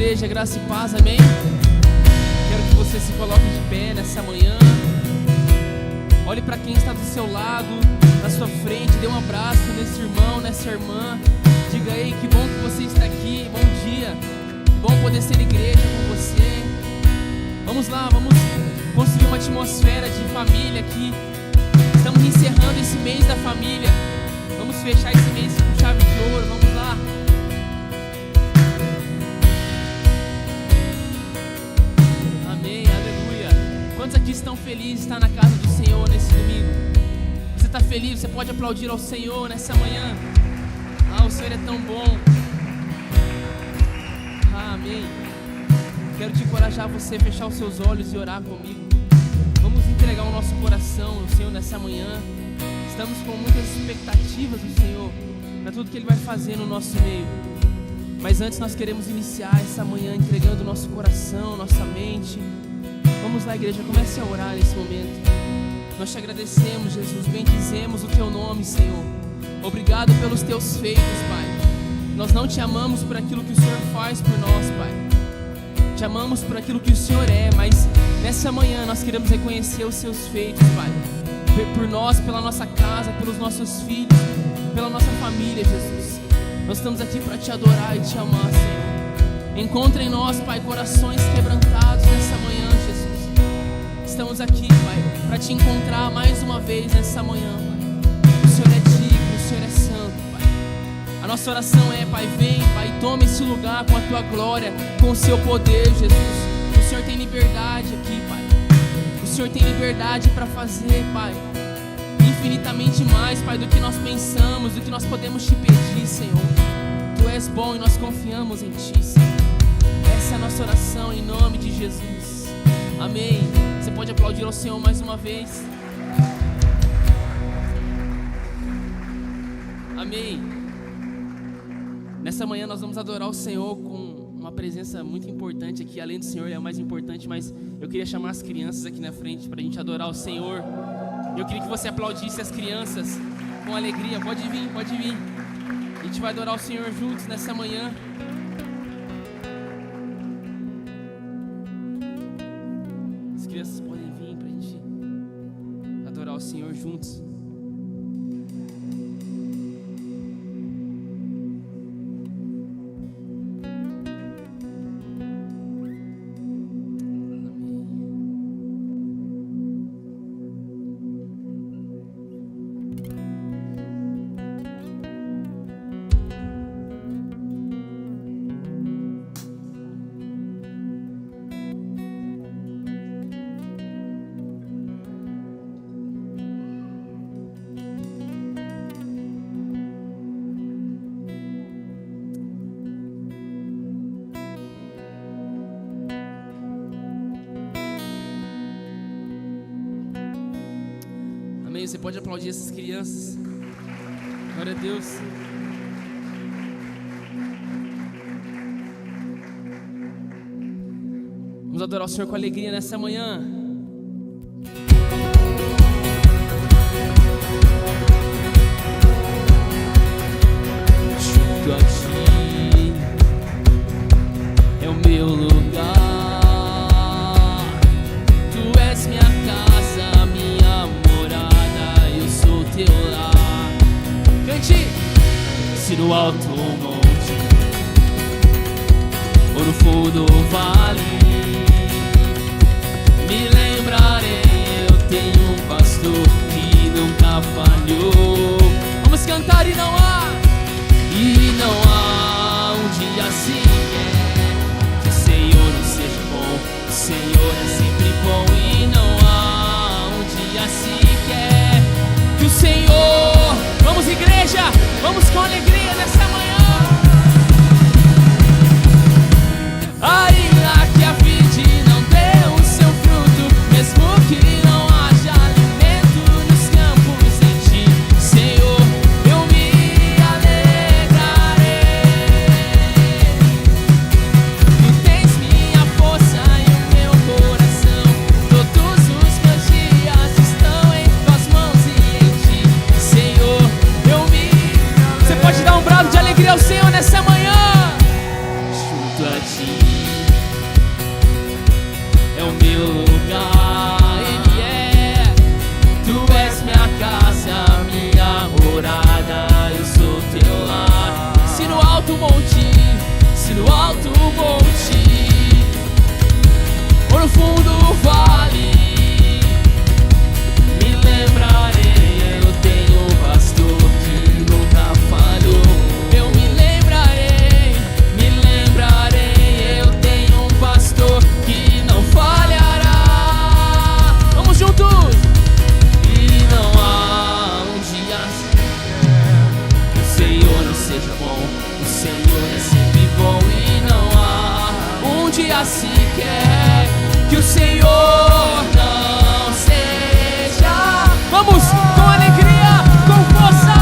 igreja, graça e paz, amém? Quero que você se coloque de pé nessa manhã. Olhe para quem está do seu lado, na sua frente, dê um abraço nesse irmão, nessa irmã. Diga aí, que bom que você está aqui, bom dia. Que bom poder ser igreja com você. Vamos lá, vamos construir uma atmosfera de família aqui. Estamos encerrando esse mês da família. Vamos fechar esse mês com chave de ouro, vamos lá. Amém, aleluia. Quantos aqui estão felizes de estar na casa do Senhor nesse domingo? Você está feliz? Você pode aplaudir ao Senhor nessa manhã. O Senhor é tão bom. Amém. Quero te encorajar a você fechar os seus olhos e orar comigo. Vamos entregar o nosso coração ao Senhor nessa manhã. Estamos com muitas expectativas do Senhor para tudo que Ele vai fazer no nosso meio. Mas antes nós queremos iniciar essa manhã entregando o nosso coração, nossa mente. Vamos lá, igreja, comece a orar nesse momento. Nós te agradecemos, Jesus, bendizemos o Teu nome, Senhor. Obrigado pelos Teus feitos, Pai. Nós não te amamos por aquilo que o Senhor faz por nós, Pai. Te amamos por aquilo que o Senhor é, mas nessa manhã nós queremos reconhecer os Seus feitos, Pai. Por nós, pela nossa casa, pelos nossos filhos, pela nossa família, Jesus. Nós estamos aqui para Te adorar e Te amar, Senhor. Encontra em nós, Pai, corações quebrantados nessa manhã, Jesus. Estamos aqui, Pai, para Te encontrar mais uma vez nessa manhã, Pai. O Senhor é digno, o Senhor é santo, Pai. A nossa oração é, Pai, vem, Pai, toma esse lugar com a Tua glória, com o Seu poder, Jesus. O Senhor tem liberdade aqui, Pai. O Senhor tem liberdade para fazer, Pai, infinitamente mais, Pai, do que nós pensamos, do que nós podemos Te pedir, Senhor. Tu és bom e nós confiamos em Ti, Senhor. Essa é a nossa oração em nome de Jesus. Amém. Você pode aplaudir ao Senhor mais uma vez. Amém. Nessa manhã nós vamos adorar o Senhor com uma presença muito importante aqui. Além do Senhor, Ele é o mais importante, mas eu queria chamar as crianças aqui na frente para a gente adorar o Senhor. Eu queria que você aplaudisse as crianças com alegria. Pode vir, pode vir. A gente vai adorar o Senhor juntos nessa manhã. As crianças podem vir para a gente adorar o Senhor juntos. Você pode aplaudir essas crianças. Glória a Deus. Vamos adorar o Senhor com alegria nessa manhã. Junto a Ti é o meu lugar. Tu és minha casa, minha morada, eu sou Teu lar. Cante! Se no alto monte ou no fundo do vale, me lembrarei, eu tenho um pastor que nunca falhou. Vamos cantar e não há um dia sequer que o Senhor não seja bom. O Senhor é sempre bom e não há um dia sequer que o Senhor... Vamos, igreja, vamos com alegria nessa manhã. Ainda que a vide não dê o seu fruto, mesmo que não haja alimento nos campos, em Ti, Senhor, eu me alegrarei. Tu tens minha força e o meu coração, todos os meus dias estão em Tuas mãos e em Ti, Senhor, eu me... Você pode dar um brado de no alto monte ou no fundo do vale, me lembrarei, eu tenho um pastor que nunca falhou. Eu me lembrarei, eu tenho um pastor que não falhará. Vamos juntos! E não há um dia sequer que o Senhor não seja bom. O Senhor é sempre bom. E não há um dia sequer que o Senhor não seja. Vamos com alegria, com força.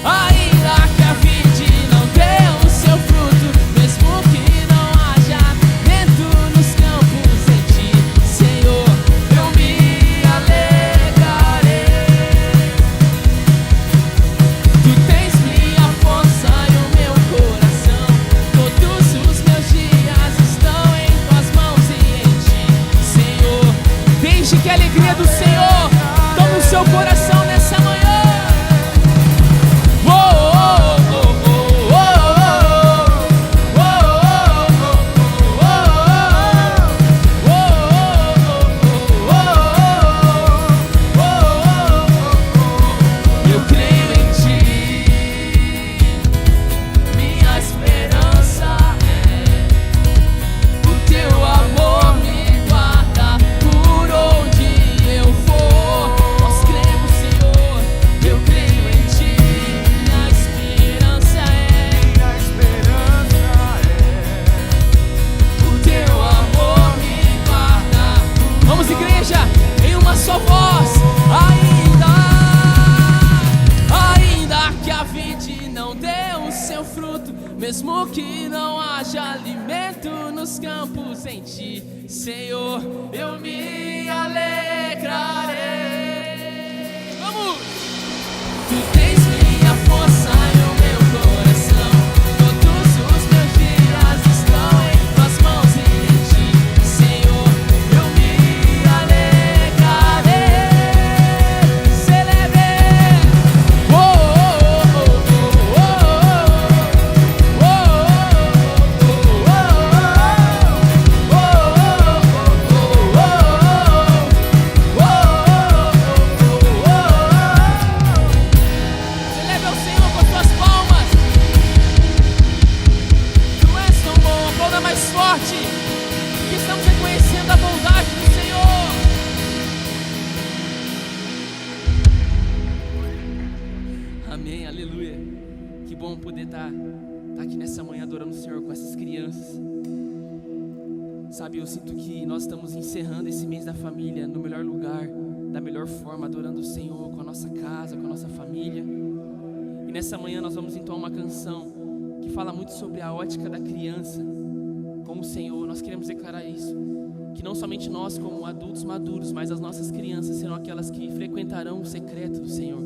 Ainda que a vide não dê o seu fruto, mesmo que não haja vento nos campos, em ti, Senhor, eu me alegrarei. Tu tens minha força e o meu coração, todos os meus dias estão em tuas mãos e em ti, Senhor. Deixe que a alegria do Senhor tome o seu coração nessa manhã. Eu creio em ti, minha esperança é o teu amor me guarda por onde eu for. Nós cremos, Senhor, eu creio em ti, minha esperança é o teu amor me guarda. Vamos, igreja, em uma só voz. Ainda que a vide não dê o seu fruto, mesmo que não haja alimento nos campos, em ti, Senhor, eu me alegrarei. Vamos! Tu tens minha força e o meu coração, todos os meus dias estão em tuas mãos e em ti, Senhor, eu me alegrarei. Celebre! Celebre ao Senhor com tuas palmas. Tu és tão bom, aplauda mais forte, que estamos reconhecendo a bondade do Senhor. Amém, aleluia. Que bom poder estar aqui nessa manhã adorando o Senhor com essas crianças. Sabe, eu sinto que nós estamos encerrando esse mês da família no melhor lugar, da melhor forma, adorando o Senhor com a nossa casa, com a nossa família. E nessa manhã nós vamos entoar uma canção que fala muito sobre a ótica da criança com o Senhor. Nós queremos declarar isso, que não somente nós como adultos maduros, mas as nossas crianças serão aquelas que frequentarão o secreto do Senhor.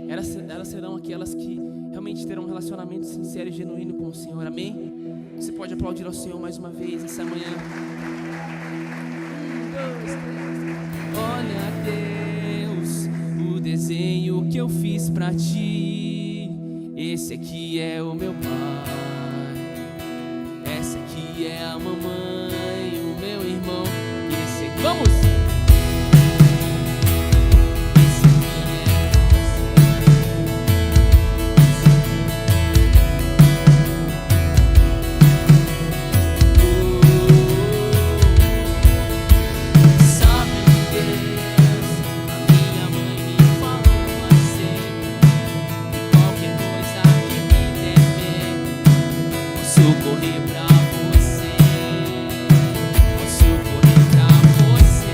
Elas serão aquelas que realmente terão um relacionamento sincero e genuíno com o Senhor. Amém? Você pode aplaudir ao Senhor mais uma vez essa manhã. 1, 2, 3. Olha, Deus, o desenho que eu fiz pra ti. Esse aqui é o meu pai, essa aqui é a mamãe, o meu irmão. Esse aqui... Vamos! Correr pra você, posso correr pra você.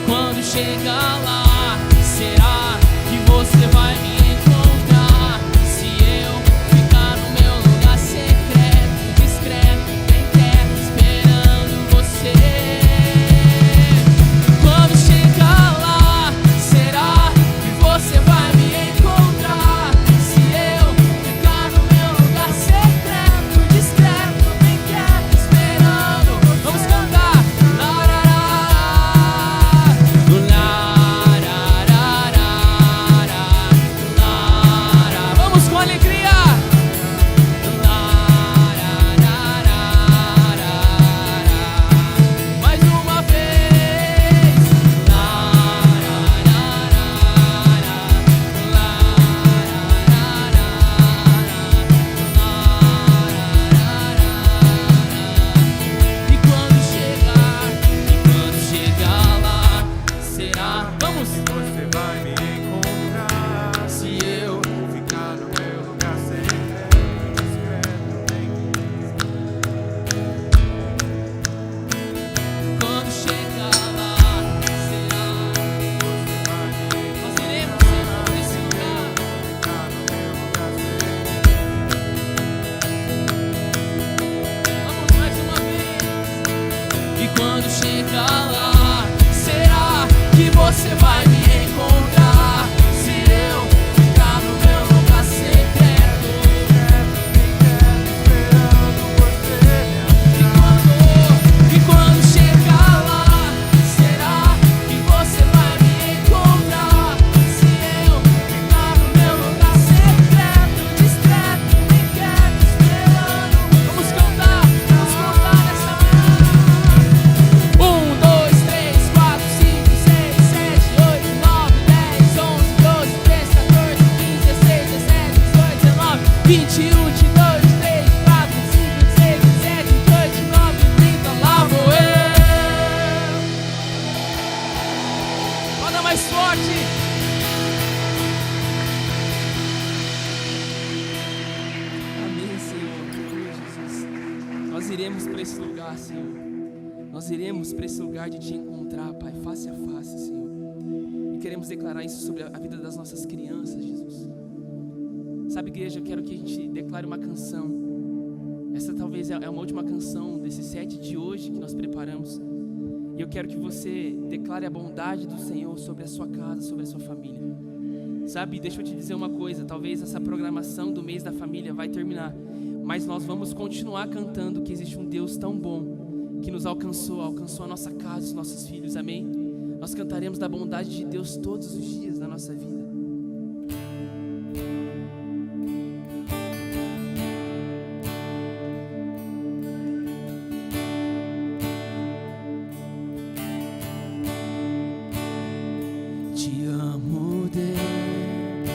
quando chegar lá, será que você vai me encontrar? Se eu ficar no meu lugar secreto, discreto, bem quieto, esperando você. Quando chegar lá, será que você vai me encontrar? Se eu ficar no meu lugar secreto, discreto, bem quieto, esperando. Vamos cantar. Vamos com alegria. Mais uma vez. E quando chegar lá, será? Vamos. Você vai me encontrar Se eu ficar no meu lugar secreto, discreto, bem quando chegar lá, será? você vai me Nós iremos sempre nesse lugar. ficar no meu lugar secreto. Vamos mais uma vez. E quando chegar lá, será que você vai me encontrar? Se eu ficar no meu lugar secreto. E quando chegar lá, será que você vai me encontrar? Se eu ficar no meu lugar secreto, discreto, bem quieto, esperando. Vamos cantar essa manhã. 1, 2, 3, 4, 5, 6, 7, 8, 9, 10, 11, 12, 13, 14, 15, 16, 17, 18, 19, 21, 22, 23, 24, 25, 26, 27, 28, 29, 30. Lá vou eu. Roda mais forte. Amém, Senhor. Jesus. Nós iremos para esse lugar, Senhor. Nós iremos para esse lugar de te encontrar, Pai, face a face, Senhor. E queremos declarar isso sobre a vida das nossas crianças, Jesus. Sabe, igreja, eu quero que a gente declare uma canção. Essa talvez é uma última canção desse set de hoje que nós preparamos. E eu quero que você declare a bondade do Senhor sobre a sua casa, sobre a sua família. Sabe, deixa eu te dizer uma coisa. Talvez essa programação do mês da família vai terminar, mas nós vamos continuar cantando que existe um Deus tão bom que nos alcançou a nossa casa, os nossos filhos, amém? Nós cantaremos da bondade de Deus todos os dias da nossa vida. Te amo, Deus,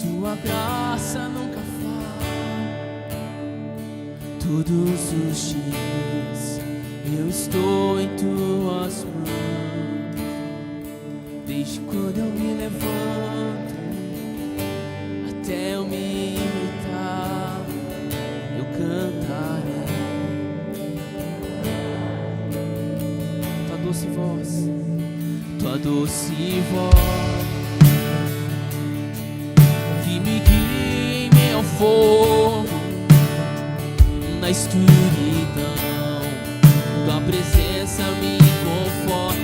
tua graça nunca falha. Todos os dias eu estou em tuas mãos. Desde quando eu me levanto até eu me deitar, eu cantarei tua doce voz, tua doce voz que me guia em meu fogo, na escuridão, tua presença me conforta.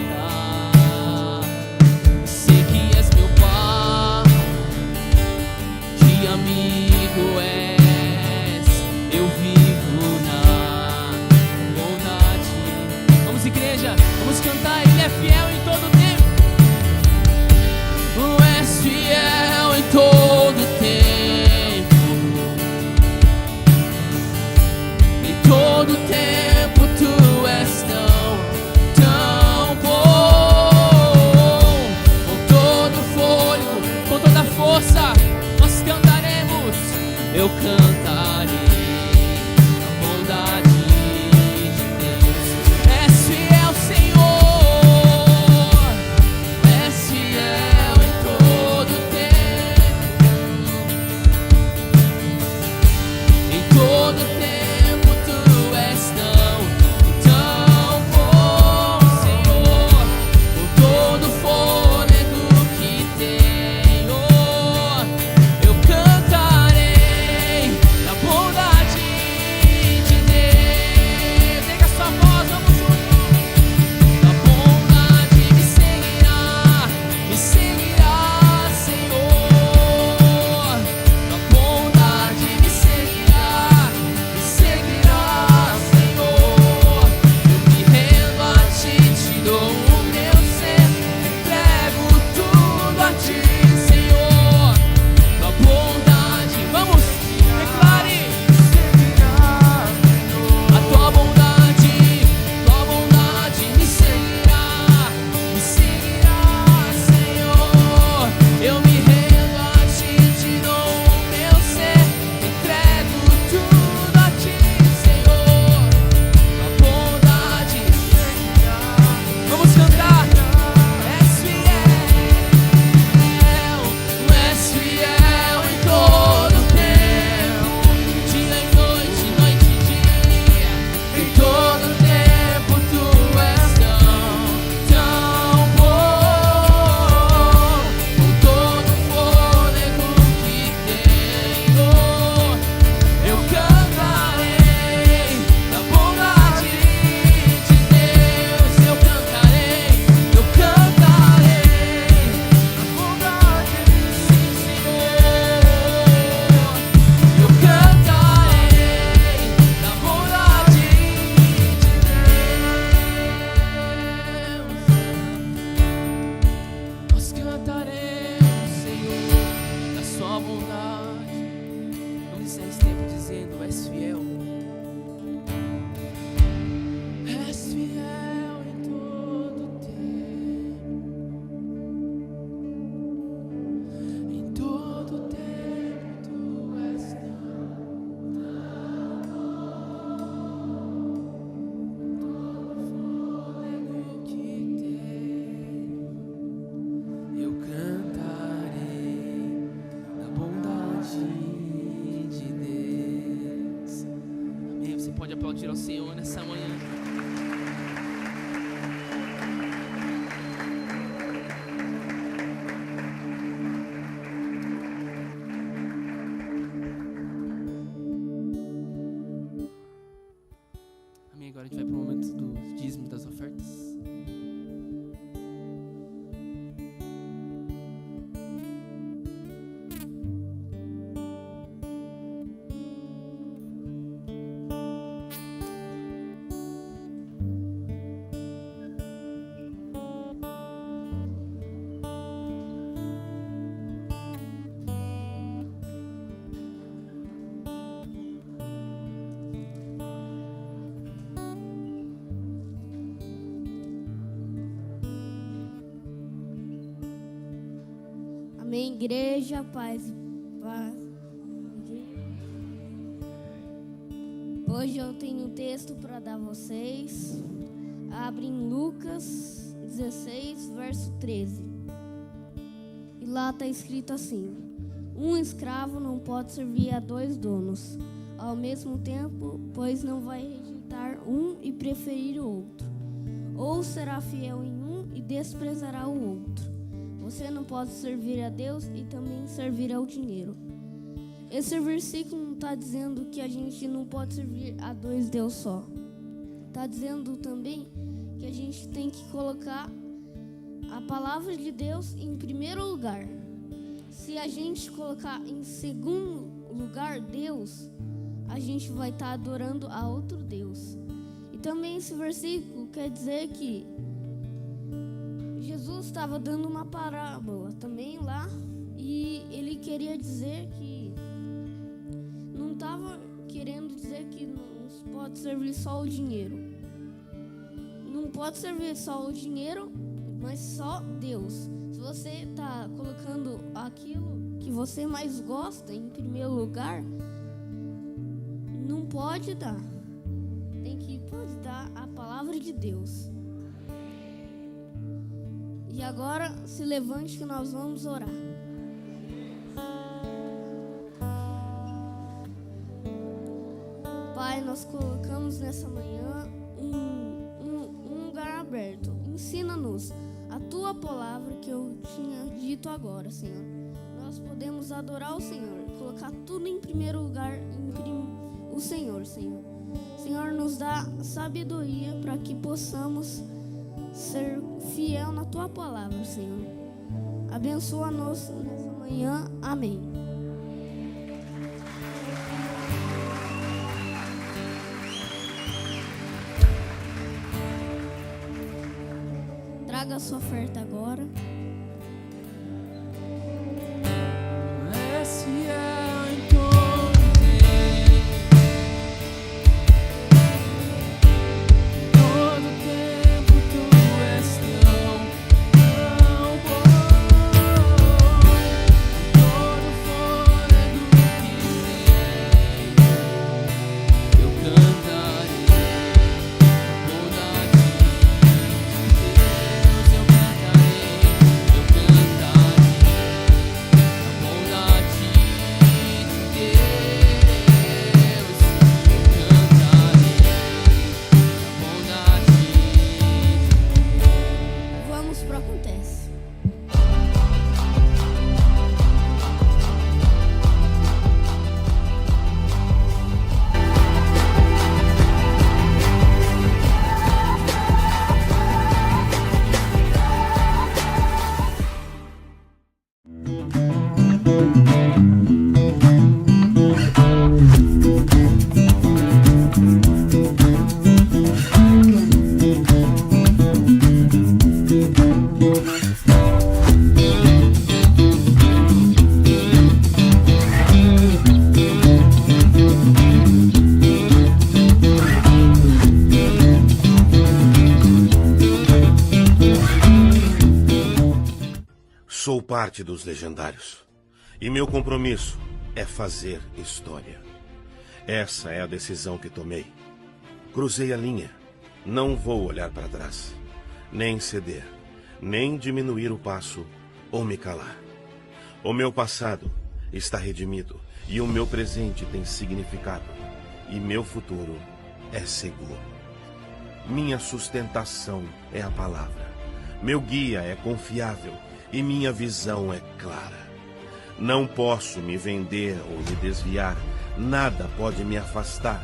Sei que és meu Pai, que amigo és, eu vivo na bondade. Vamos, igreja, vamos cantar. Ele é fiel em todo tempo. Tu és fiel em todo tempo. Em todo tempo tu és tão bom. Com todo fôlego, com toda força, nós cantaremos. Eu cantarei a bondade de Deus. És fiel, Senhor. És fiel em todo tempo. Em todo tempo tu és tão bom, Senhor. aplaudir ao Senhor nessa manhã. Amém. Agora a gente vai para o momento do dízimo das ofertas. Amém, igreja, paz. Hoje eu tenho um texto para dar a vocês. Abre em Lucas 16, verso 13. E lá está escrito assim: um escravo não pode servir a 2 donos ao mesmo tempo, pois não vai rejeitar um e preferir o outro, ou será fiel em um e desprezará o outro. Você não pode servir a Deus e também servir ao dinheiro. Esse versículo não está dizendo que a gente não pode servir a 2 deuses só. Está dizendo também que a gente tem que colocar a palavra de Deus em primeiro lugar. Se a gente colocar em segundo lugar Deus, a gente vai estar adorando a outro Deus. E também esse versículo quer dizer que Jesus estava dando uma parábola também lá, e ele queria dizer que não estava querendo dizer que não pode servir só o dinheiro. Não pode servir só o dinheiro, mas só Deus. Se você está colocando aquilo que você mais gosta em primeiro lugar, não pode dar. Pode dar a palavra de Deus. E agora, se levante que nós vamos orar. Pai, nós colocamos nessa manhã um lugar aberto. Ensina-nos a Tua palavra que eu tinha dito agora, Senhor. Nós podemos adorar o Senhor, colocar tudo em primeiro lugar, o Senhor, Senhor. Senhor, nos dá sabedoria para que possamos ser fiel na Tua palavra, Senhor. Abençoa-nos nessa manhã. Amém. Traga a sua oferta agora. Sou parte dos legendários, e meu compromisso é fazer história. Essa é a decisão que tomei. Cruzei a linha, não vou olhar para trás, nem ceder, nem diminuir o passo ou me calar. O meu passado está redimido, e o meu presente tem significado, e meu futuro é seguro. Minha sustentação é a palavra. Meu guia é confiável e minha visão é clara. Não posso me vender ou me desviar. Nada pode me afastar,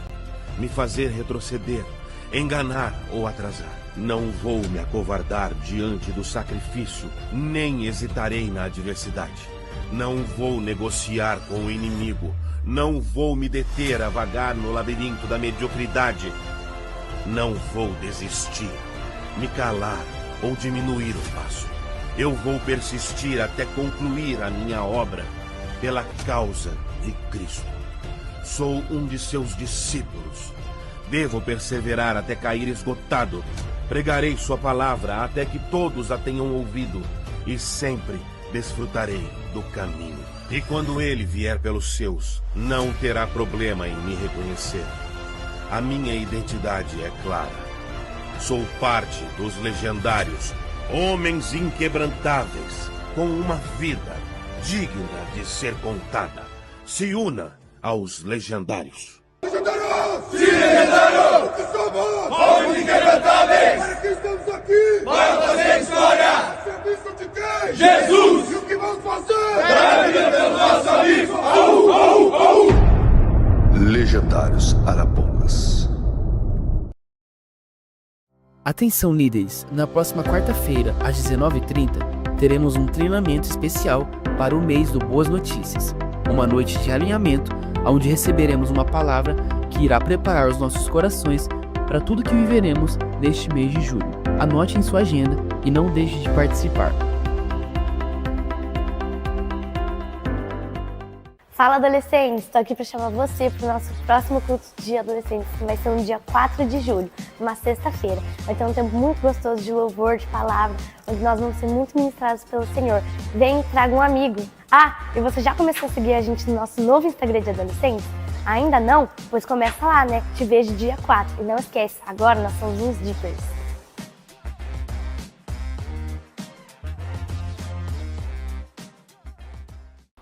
me fazer retroceder, enganar ou atrasar. Não vou me acovardar diante do sacrifício, nem hesitarei na adversidade. Não vou negociar com o inimigo. Não vou me deter a vagar no labirinto da mediocridade. Não vou desistir, me calar ou diminuir o passo. Eu vou persistir até concluir a minha obra pela causa de Cristo. Sou um de seus discípulos. Devo perseverar até cair esgotado. Pregarei sua palavra até que todos a tenham ouvido e sempre desfrutarei do caminho. E quando ele vier pelos seus, não terá problema em me reconhecer. A minha identidade é clara. Sou parte dos legendários, homens inquebrantáveis, com uma vida digna de ser contada. Se una aos legendários. Legendários! Sim, legendários! O que somos? Homens inquebrantáveis! Para que estamos aqui? Para fazer história! A serviço de quem? Jesus! E o que vamos fazer? Dar a vida pelos nossos amigos! Au, au, au! Legendários Arapongas. Atenção, líderes! Na próxima quarta-feira, às 19h30, teremos um treinamento especial para o mês do Boas Notícias. Uma noite de alinhamento, onde receberemos uma palavra que irá preparar os nossos corações para tudo que viveremos neste mês de julho. Anote em sua agenda e não deixe de participar. Fala, adolescentes! Estou aqui para chamar você para o nosso próximo culto de adolescentes, que vai ser no dia 4 de julho, uma sexta-feira. Vai ter um tempo muito gostoso de louvor, de palavra, onde nós vamos ser muito ministrados pelo Senhor. Vem e traga um amigo. Ah, e você já começou a seguir a gente no nosso novo Instagram de adolescentes? Ainda não? Pois começa lá, né? Te vejo dia 4. E não esquece, agora nós somos uns Dippers.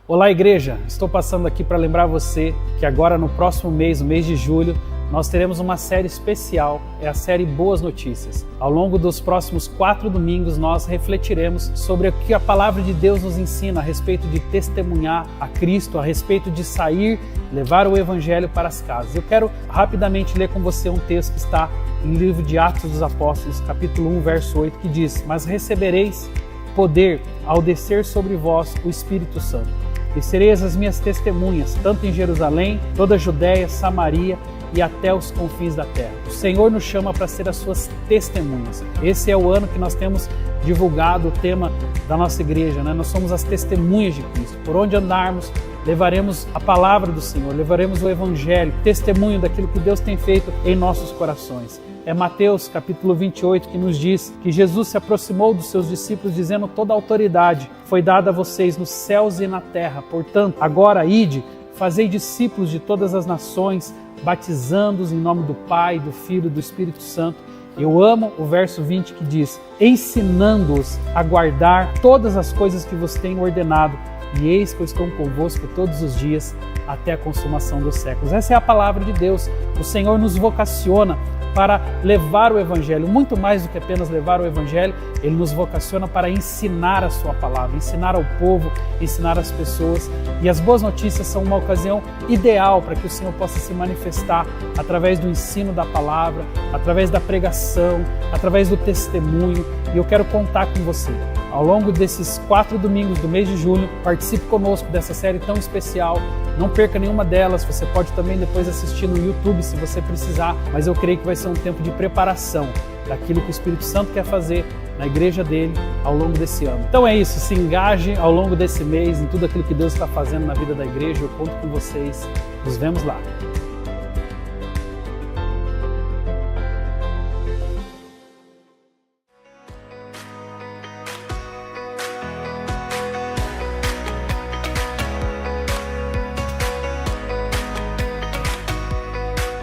Olá, igreja! Estou passando aqui para lembrar você que agora no próximo mês, o mês de julho, nós teremos uma série especial, é a série Boas Notícias. Ao longo dos próximos 4 domingos, nós refletiremos sobre o que a palavra de Deus nos ensina a respeito de testemunhar a Cristo, a respeito de sair, levar o Evangelho para as casas. Eu quero rapidamente ler com você um texto que está no livro de Atos dos Apóstolos, capítulo 1, verso 8, que diz: Mas recebereis poder ao descer sobre vós o Espírito Santo, e sereis as minhas testemunhas, tanto em Jerusalém, toda a Judéia, Samaria e até os confins da terra. O Senhor nos chama para ser as suas testemunhas. Esse é o ano que nós temos divulgado o tema da nossa igreja, né? Nós somos as testemunhas de Cristo. Por onde andarmos, levaremos a palavra do Senhor, levaremos o Evangelho, testemunho daquilo que Deus tem feito em nossos corações. É Mateus capítulo 28 que nos diz que Jesus se aproximou dos seus discípulos dizendo: toda a autoridade foi dada a vocês nos céus e na terra. Portanto, agora ide, fazei discípulos de todas as nações, batizando-os em nome do Pai, do Filho e do Espírito Santo. Eu amo o verso 20 que diz: ensinando-os a guardar todas as coisas que vos tenho ordenado, e eis que eu estou convosco todos os dias até a consumação dos séculos. Essa é a palavra de Deus. O Senhor nos vocaciona para levar o Evangelho, muito mais do que apenas levar o Evangelho, Ele nos vocaciona para ensinar a sua palavra, ensinar ao povo, ensinar às pessoas. E as boas notícias são uma ocasião ideal para que o Senhor possa se manifestar através do ensino da palavra, através da pregação, através do testemunho. E eu quero contar com você. Ao longo desses 4 domingos do mês de julho, participe conosco dessa série tão especial. Não perca nenhuma delas, você pode também depois assistir no YouTube se você precisar, mas eu creio que vai ser um tempo de preparação daquilo que o Espírito Santo quer fazer na igreja dele ao longo desse ano. Então é isso, se engaje ao longo desse mês em tudo aquilo que Deus está fazendo na vida da igreja. Eu conto com vocês. Nos vemos lá.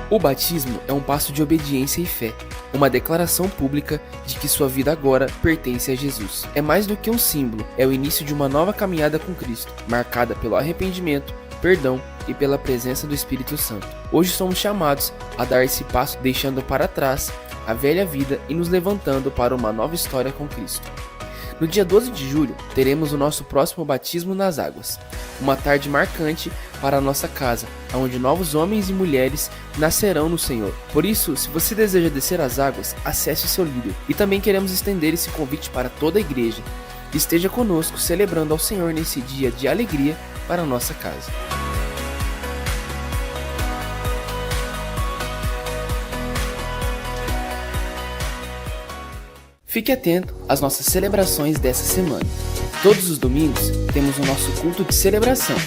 O batismo é um passo de obediência e fé, uma declaração pública de que sua vida agora pertence a Jesus. É mais do que um símbolo, é o início de uma nova caminhada com Cristo, marcada pelo arrependimento, perdão e pela presença do Espírito Santo. Hoje somos chamados a dar esse passo, deixando para trás a velha vida e nos levantando para uma nova história com Cristo. No dia 12 de julho, teremos o nosso próximo batismo nas águas, uma tarde marcante para a nossa casa, onde novos homens e mulheres nascerão no Senhor. Por isso, se você deseja descer as águas, acesse o seu líder. E também queremos estender esse convite para toda a igreja. Esteja conosco celebrando ao Senhor nesse dia de alegria para a nossa casa. Fique atento às nossas celebrações dessa semana. Todos os domingos temos o nosso culto de celebração,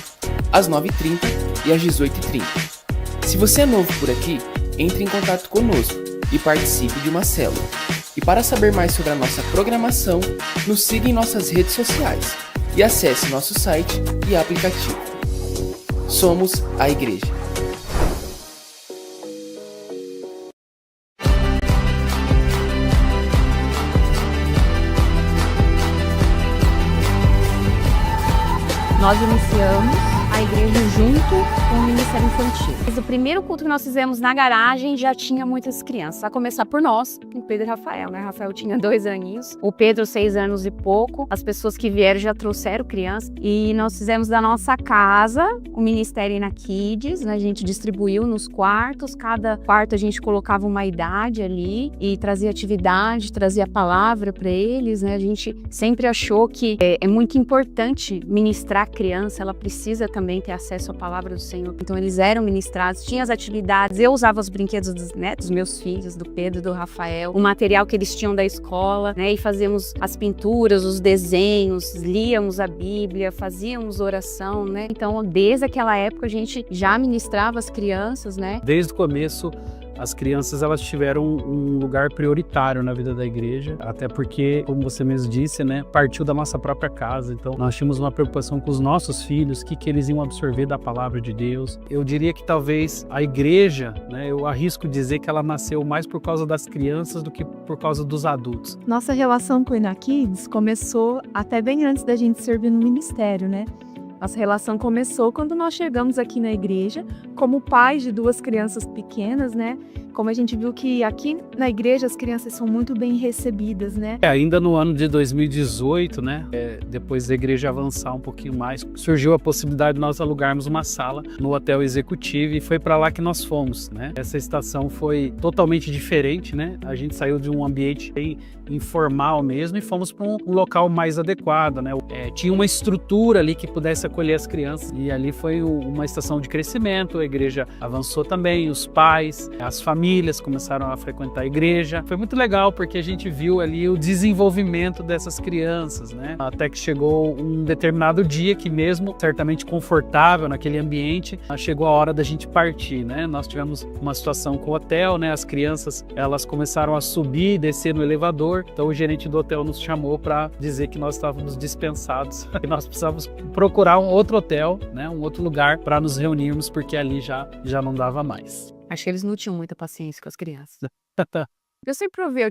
às 9h30 e às 18h30. Se você é novo por aqui, entre em contato conosco e participe de uma célula. E para saber mais sobre a nossa programação, nos siga em nossas redes sociais e acesse nosso site e aplicativo. Somos a Igreja. Nós iniciamos a igreja junto com o Ministério Infantil. Mas o primeiro culto que nós fizemos na garagem já tinha muitas crianças. A começar por nós, o Pedro e Rafael, né? Rafael tinha 2 aninhos, o Pedro 6 anos e pouco. As pessoas que vieram já trouxeram crianças. E nós fizemos da nossa casa o Ministério na Kids, né? A gente distribuiu nos quartos. Cada quarto a gente colocava uma idade ali e trazia atividade, trazia palavra para eles, né? A gente sempre achou que é muito importante ministrar a criança, ela precisa também ter acesso à palavra do Senhor. Então eles eram ministrados, tinha as atividades, eu usava os brinquedos dos meus filhos, do Pedro, do Rafael, o material que eles tinham da escola, né? E fazíamos as pinturas, os desenhos, líamos a Bíblia, fazíamos oração, né? Então desde aquela época a gente já ministrava as crianças, né? Desde o começo, as crianças elas tiveram um lugar prioritário na vida da igreja, até porque, como você mesmo disse, né, partiu da nossa própria casa. Então, nós tínhamos uma preocupação com os nossos filhos, o que eles iam absorver da palavra de Deus. Eu diria que talvez a igreja, né, eu arrisco dizer que ela nasceu mais por causa das crianças do que por causa dos adultos. Nossa relação com o Ina Kids começou até bem antes da gente servir no ministério, né? Nossa relação começou quando nós chegamos aqui na igreja, como pais de 2 crianças pequenas, né? Como a gente viu que aqui na igreja as crianças são muito bem recebidas, né? Ainda no ano de 2018, né? Depois da igreja avançar um pouquinho mais, surgiu a possibilidade de nós alugarmos uma sala no hotel executivo e foi para lá que nós fomos, né? Essa estação foi totalmente diferente, né? A gente saiu de um ambiente bem informal mesmo e fomos para um local mais adequado, né? Tinha uma estrutura ali que pudesse acolher as crianças e ali foi uma estação de crescimento. A igreja avançou também, os pais, as famílias começaram a frequentar a igreja. Foi muito legal porque a gente viu ali o desenvolvimento dessas crianças, né? Até que chegou um determinado dia que mesmo certamente confortável naquele ambiente, chegou a hora da gente partir, né? Nós tivemos uma situação com o hotel, né? As crianças, elas começaram a subir e descer no elevador. Então o gerente do hotel nos chamou para dizer que nós estávamos dispensados, que nós precisávamos procurar um outro hotel, né? Um outro lugar para nos reunirmos, porque ali já não dava mais. Acho que eles não tinham muita paciência com as crianças. Eu sempre ouvi,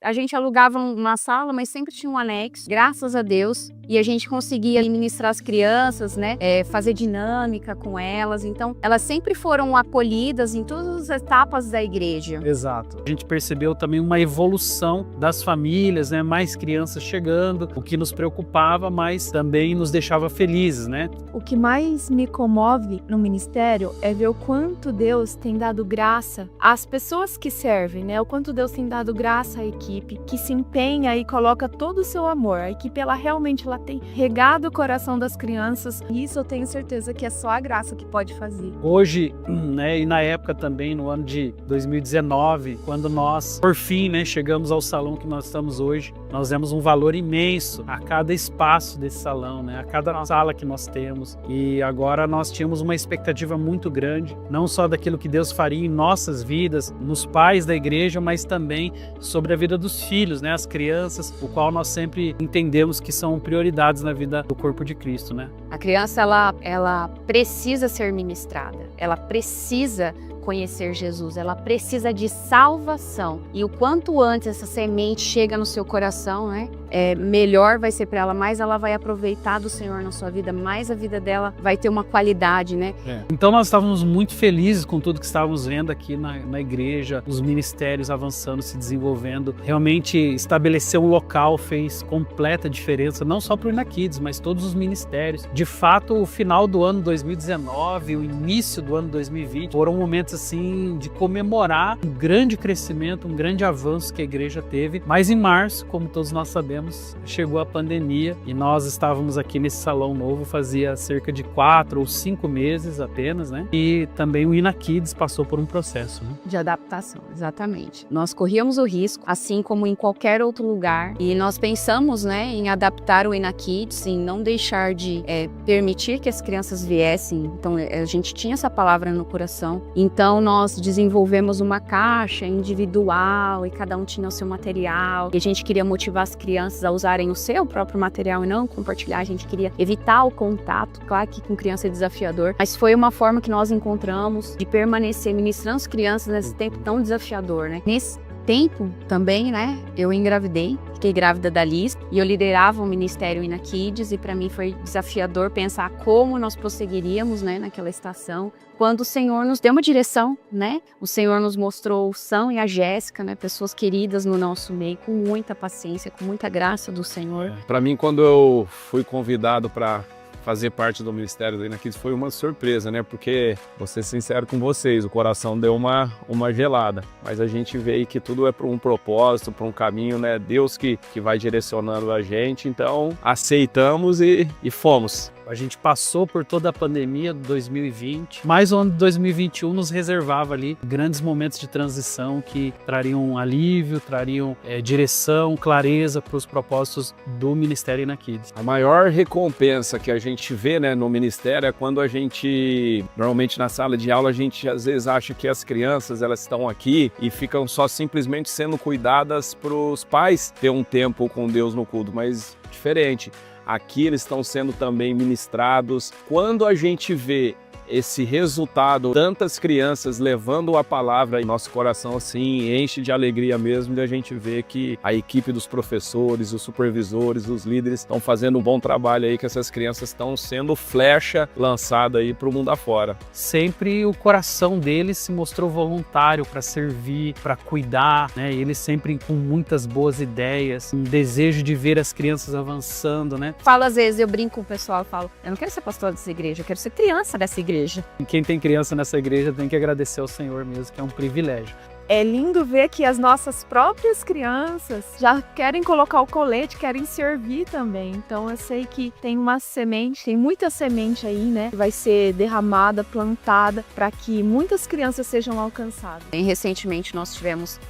a gente alugava uma sala, mas sempre tinha um anexo, graças a Deus, e a gente conseguia ministrar as crianças, né, fazer dinâmica com elas, então elas sempre foram acolhidas em todas as etapas da igreja. Exato. A gente percebeu também uma evolução das famílias, né, mais crianças chegando, o que nos preocupava, mas também nos deixava felizes, né? O que mais me comove no ministério é ver o quanto Deus tem dado graça às pessoas que servem, né, o quanto Deus tem dado graça à equipe, que se empenha e coloca todo o seu amor. A equipe, ela realmente tem regado o coração das crianças, e isso eu tenho certeza que é só a graça que pode fazer. Hoje, né, e na época também, no ano de 2019, quando nós, por fim, né, chegamos ao salão que nós estamos hoje, nós demos um valor imenso a cada espaço desse salão, né, a cada sala que nós temos, e agora nós tínhamos uma expectativa muito grande, não só daquilo que Deus faria em nossas vidas, nos pais da igreja, mas também sobre a vida dos filhos, né, as crianças, o qual nós sempre entendemos que são prioridades na vida do corpo de Cristo, né? A criança, ela precisa ser ministrada, ela precisa conhecer Jesus, ela precisa de salvação. E o quanto antes essa semente chega no seu coração, né? Melhor vai ser para ela, mais ela vai aproveitar do Senhor na sua vida, mais a vida dela vai ter uma qualidade, né? Então nós estávamos muito felizes com tudo que estávamos vendo aqui na igreja, os ministérios avançando, se desenvolvendo. Realmente estabelecer um local fez completa diferença, não só para o Inakids, mas todos os ministérios. De fato, o final do ano 2019, o início do ano 2020, foram momentos assim de comemorar um grande crescimento, um grande avanço que a igreja teve. Mas em março, como todos nós sabemos, chegou a pandemia e nós estávamos aqui nesse salão novo fazia cerca de 4 ou 5 meses apenas, né? E também o Inakids passou por um processo, né? De adaptação, exatamente. Nós corríamos o risco, assim como em qualquer outro lugar, e nós pensamos, né, em adaptar o Inakids, em não deixar de permitir que as crianças viessem. Então a gente tinha essa palavra no coração. Então nós desenvolvemos uma caixa individual e cada um tinha o seu material. E a gente queria motivar as crianças a usarem o seu próprio material e não compartilhar. A gente queria evitar o contato. Claro que com criança é desafiador, mas foi uma forma que nós encontramos de permanecer ministrando as crianças nesse tempo tão desafiador, né? Nesse tempo também, né, eu engravidei, fiquei grávida da Liz e eu liderava o ministério Inakids e para mim foi desafiador pensar como nós prosseguiríamos, né, naquela estação, quando o Senhor nos deu uma direção, né? O Senhor nos mostrou o São e a Jéssica, né, pessoas queridas no nosso meio, com muita paciência, com muita graça do Senhor. Para mim, quando eu fui convidado para fazer parte do ministério do Inakids, foi uma surpresa, né? Porque, vou ser sincero com vocês, o coração deu uma gelada. Mas a gente vê aí que tudo é para um propósito, para um caminho, né? Deus que vai direcionando a gente. Então, aceitamos e fomos. A gente passou por toda a pandemia de 2020, mas o ano de 2021 nos reservava ali grandes momentos de transição que trariam alívio, trariam direção, clareza para os propósitos do Ministério Inakids. A maior recompensa que a gente vê, né, no ministério é quando a gente, normalmente na sala de aula, a gente às vezes acha que as crianças elas estão aqui e ficam só simplesmente sendo cuidadas para os pais ter um tempo com Deus no culto, mas diferente. Aqui eles estão sendo também ministrados. Quando a gente vê esse resultado, tantas crianças levando a palavra em nosso coração assim, enche de alegria mesmo, e a gente vê que a equipe dos professores, os supervisores, os líderes estão fazendo um bom trabalho aí, que essas crianças estão sendo flecha lançada aí para o mundo afora. Sempre o coração deles se mostrou voluntário para servir, para cuidar, né? Eles sempre com muitas boas ideias, um desejo de ver as crianças avançando, né? Falo às vezes, eu brinco com o pessoal, eu falo, eu não quero ser pastor dessa igreja, eu quero ser criança dessa igreja. Quem tem criança nessa igreja tem que agradecer ao Senhor mesmo, que é um privilégio. É lindo ver que as nossas próprias crianças já querem colocar o colete, querem servir também. Então eu sei que tem uma semente, tem muita semente aí, né? Que vai ser derramada, plantada, para que muitas crianças sejam alcançadas. Bem recentemente nós tivemos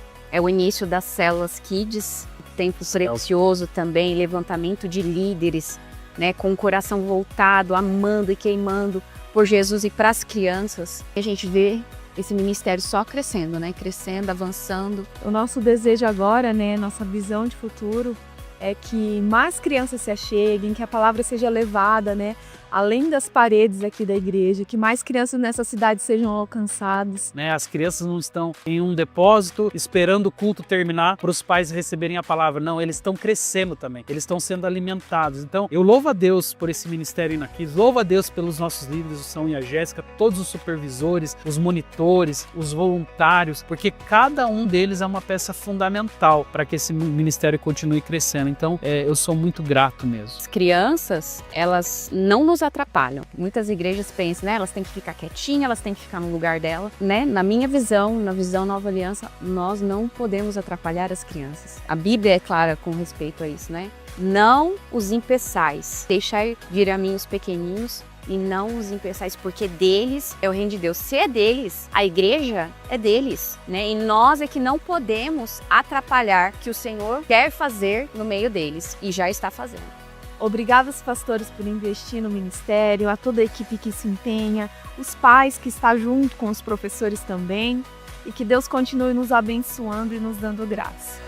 o início das células Kids, tempo precioso também, levantamento de líderes, né? Com o coração voltado, amando e queimando por Jesus e para as crianças. E a gente vê esse ministério só crescendo, né? Crescendo, avançando. O nosso desejo agora, né? Nossa visão de futuro é que mais crianças se acheguem, que a palavra seja levada, né? Além das paredes aqui da igreja, que mais crianças nessa cidade sejam alcançadas. Né, as crianças não estão em um depósito esperando o culto terminar para os pais receberem a palavra. Não, eles estão crescendo também. Eles estão sendo alimentados. Então, eu louvo a Deus por esse ministério Inakids, louvo a Deus pelos nossos líderes, o São e a Jéssica, todos os supervisores, os monitores, os voluntários, porque cada um deles é uma peça fundamental para que esse ministério continue crescendo. Então, eu sou muito grato mesmo. As crianças, elas não nos atrapalham. Muitas igrejas pensam, né? Elas têm que ficar quietinhas, elas têm que ficar no lugar dela, né? Na minha visão, na visão Nova Aliança, nós não podemos atrapalhar as crianças. A Bíblia é clara com respeito a isso, né? Não os impeçais. Deixai vir a mim os pequeninos e não os impeçais, porque deles é o reino de Deus. Se é deles, a igreja é deles, né? E nós é que não podemos atrapalhar o que o Senhor quer fazer no meio deles e já está fazendo. Obrigada aos pastores por investir no ministério, a toda a equipe que se empenha, os pais que estão junto com os professores também, e que Deus continue nos abençoando e nos dando graça.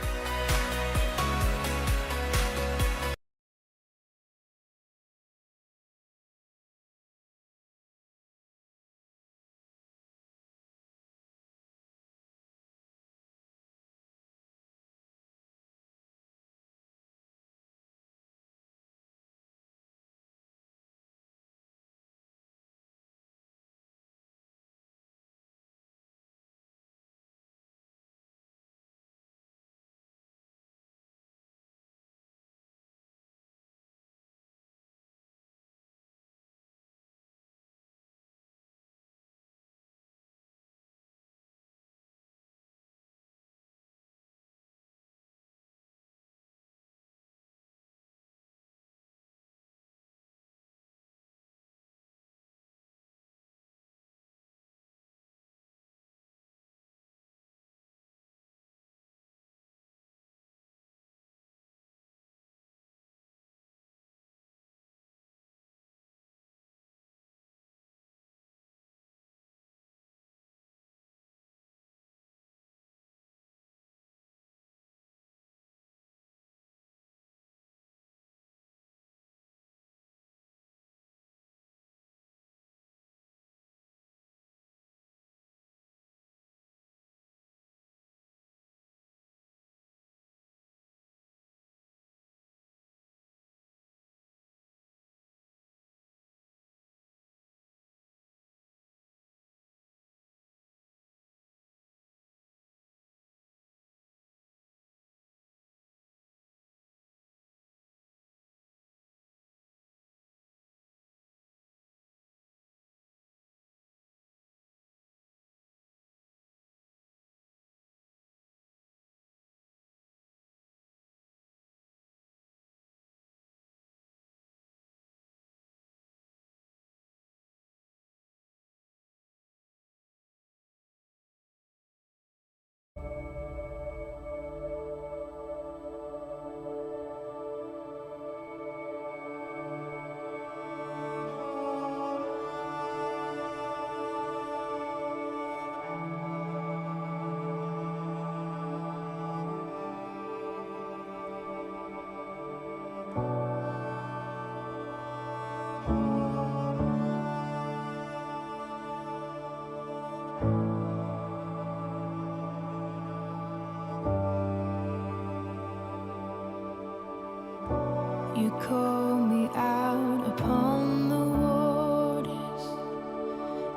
call me out upon the waters,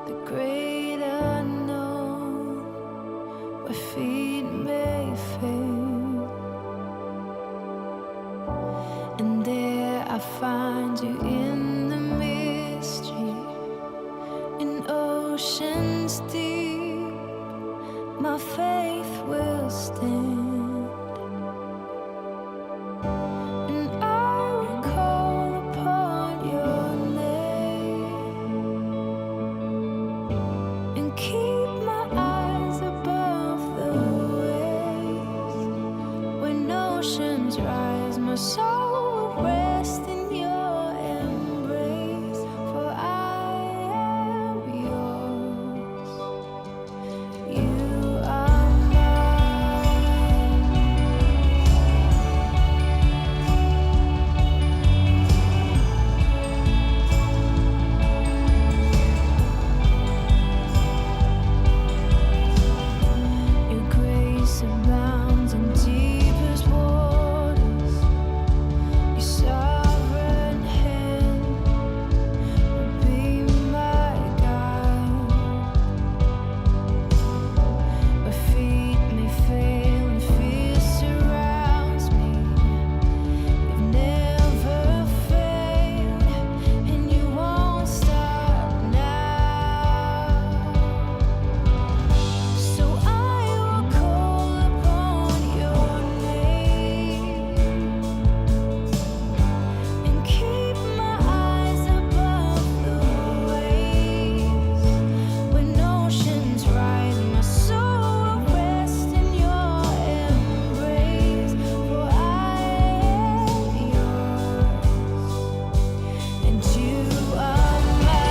the great unknown, where feet may fail. And there I find you in the mystery, in oceans deep, my faith will stand. Rise, my soul will rest in your embrace, for I am yours. You are mine. Your grace abounds in deepest waters. Sovereign hand will be my guide. Where feet may fail and fear surrounds me, you've never failed, and you won't stop now. So I will call upon your name and keep my eyes above the waves. When oceans rise, my soul will rest in your embrace, for I am yours, and you are mine.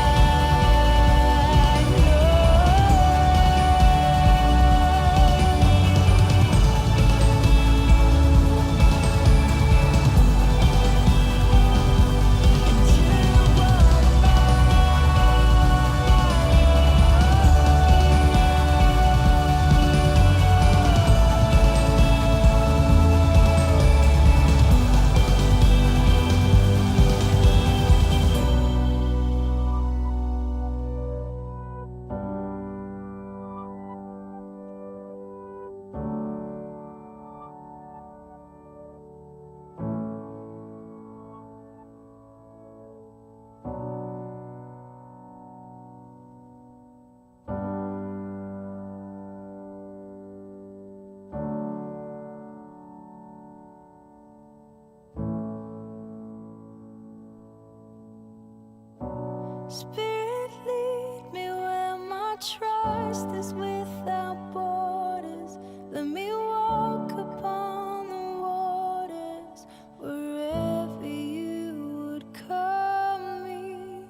Spirit, lead me where my trust is without borders. Let me walk upon the waters wherever you would call me.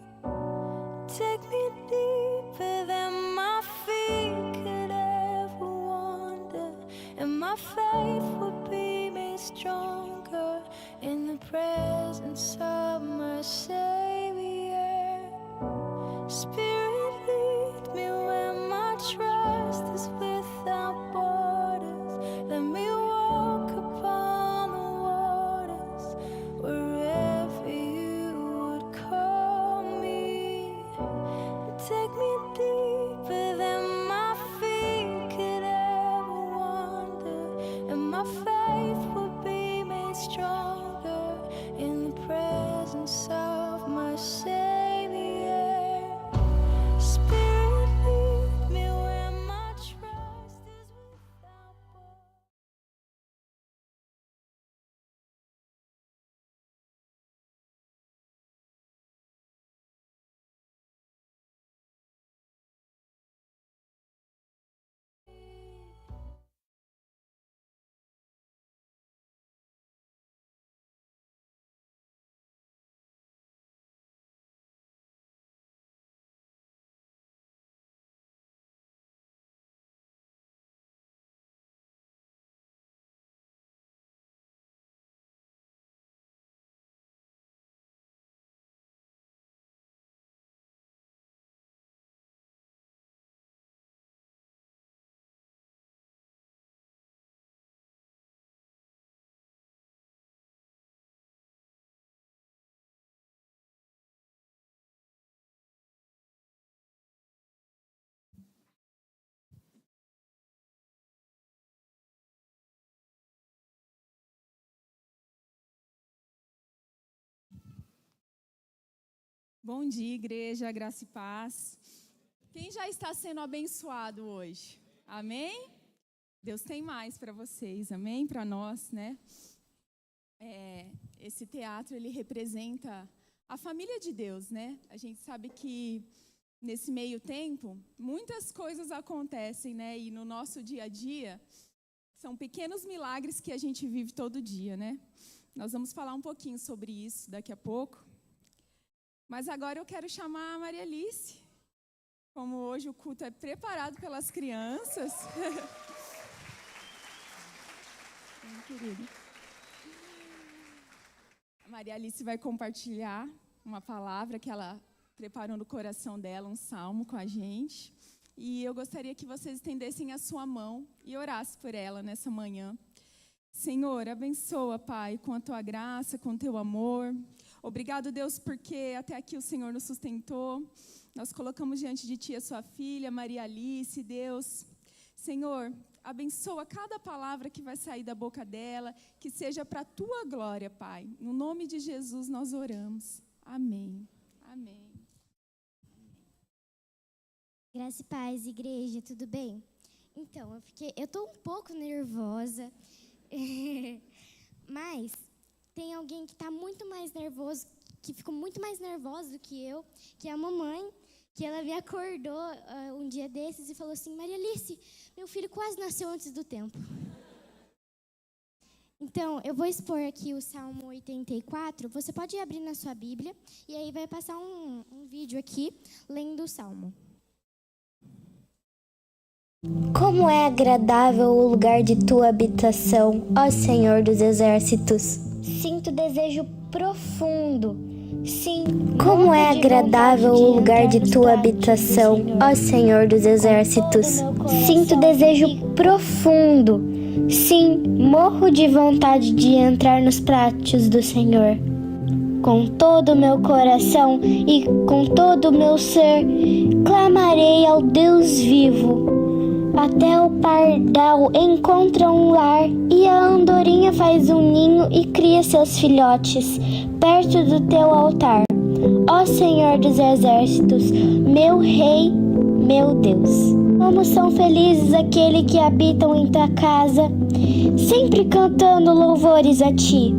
Take me deeper than my feet could ever wander, and my faith will be made stronger in the presence of my Savior. Bom dia, igreja, graça e paz. Quem já está sendo abençoado hoje? Amém? Deus tem mais para vocês, amém? Para nós, né? Esse teatro, ele representa a família de Deus, né? A gente sabe que nesse meio tempo, muitas coisas acontecem, né? E no nosso dia a dia, são pequenos milagres que a gente vive todo dia, né? Nós vamos falar um pouquinho sobre isso daqui a pouco. Mas agora eu quero chamar a Maria Alice. Como hoje o culto é preparado pelas crianças. Querida. A Maria Alice vai compartilhar uma palavra que ela preparou no coração dela, um salmo com a gente. E eu gostaria que vocês estendessem a sua mão e orassem por ela nessa manhã. Senhor, abençoa, Pai, com a Tua graça, com o Teu amor. Obrigado, Deus, porque até aqui o Senhor nos sustentou. Nós colocamos diante de Ti a Sua filha, Maria Alice, Deus. Senhor, abençoa cada palavra que vai sair da boca dela, que seja para a Tua glória, Pai. No nome de Jesus nós oramos. Amém. Amém. Graça e paz, igreja, tudo bem? Então, eu tô um pouco nervosa, mas tem alguém que tá muito mais nervoso, que ficou muito mais nervosa do que eu, que é a mamãe, que ela me acordou um dia desses e falou assim: Maria Alice, meu filho quase nasceu antes do tempo. Então, eu vou expor aqui o Salmo 84, você pode abrir na sua Bíblia, e aí vai passar um vídeo aqui, lendo o Salmo. Como é agradável o lugar de tua habitação, ó Senhor dos exércitos. Sinto desejo profundo. Sim, como é agradável o lugar de tua habitação, ó Senhor dos exércitos. Sinto desejo profundo. Sim, morro de vontade de entrar nos pátios do Senhor. Com todo o meu coração e com todo o meu ser, clamarei ao Deus vivo. Até o pardal encontra um lar e a andorinha faz um ninho e cria seus filhotes perto do teu altar. Ó Senhor dos exércitos, meu Rei, meu Deus. Como são felizes aqueles que habitam em tua casa, sempre cantando louvores a ti.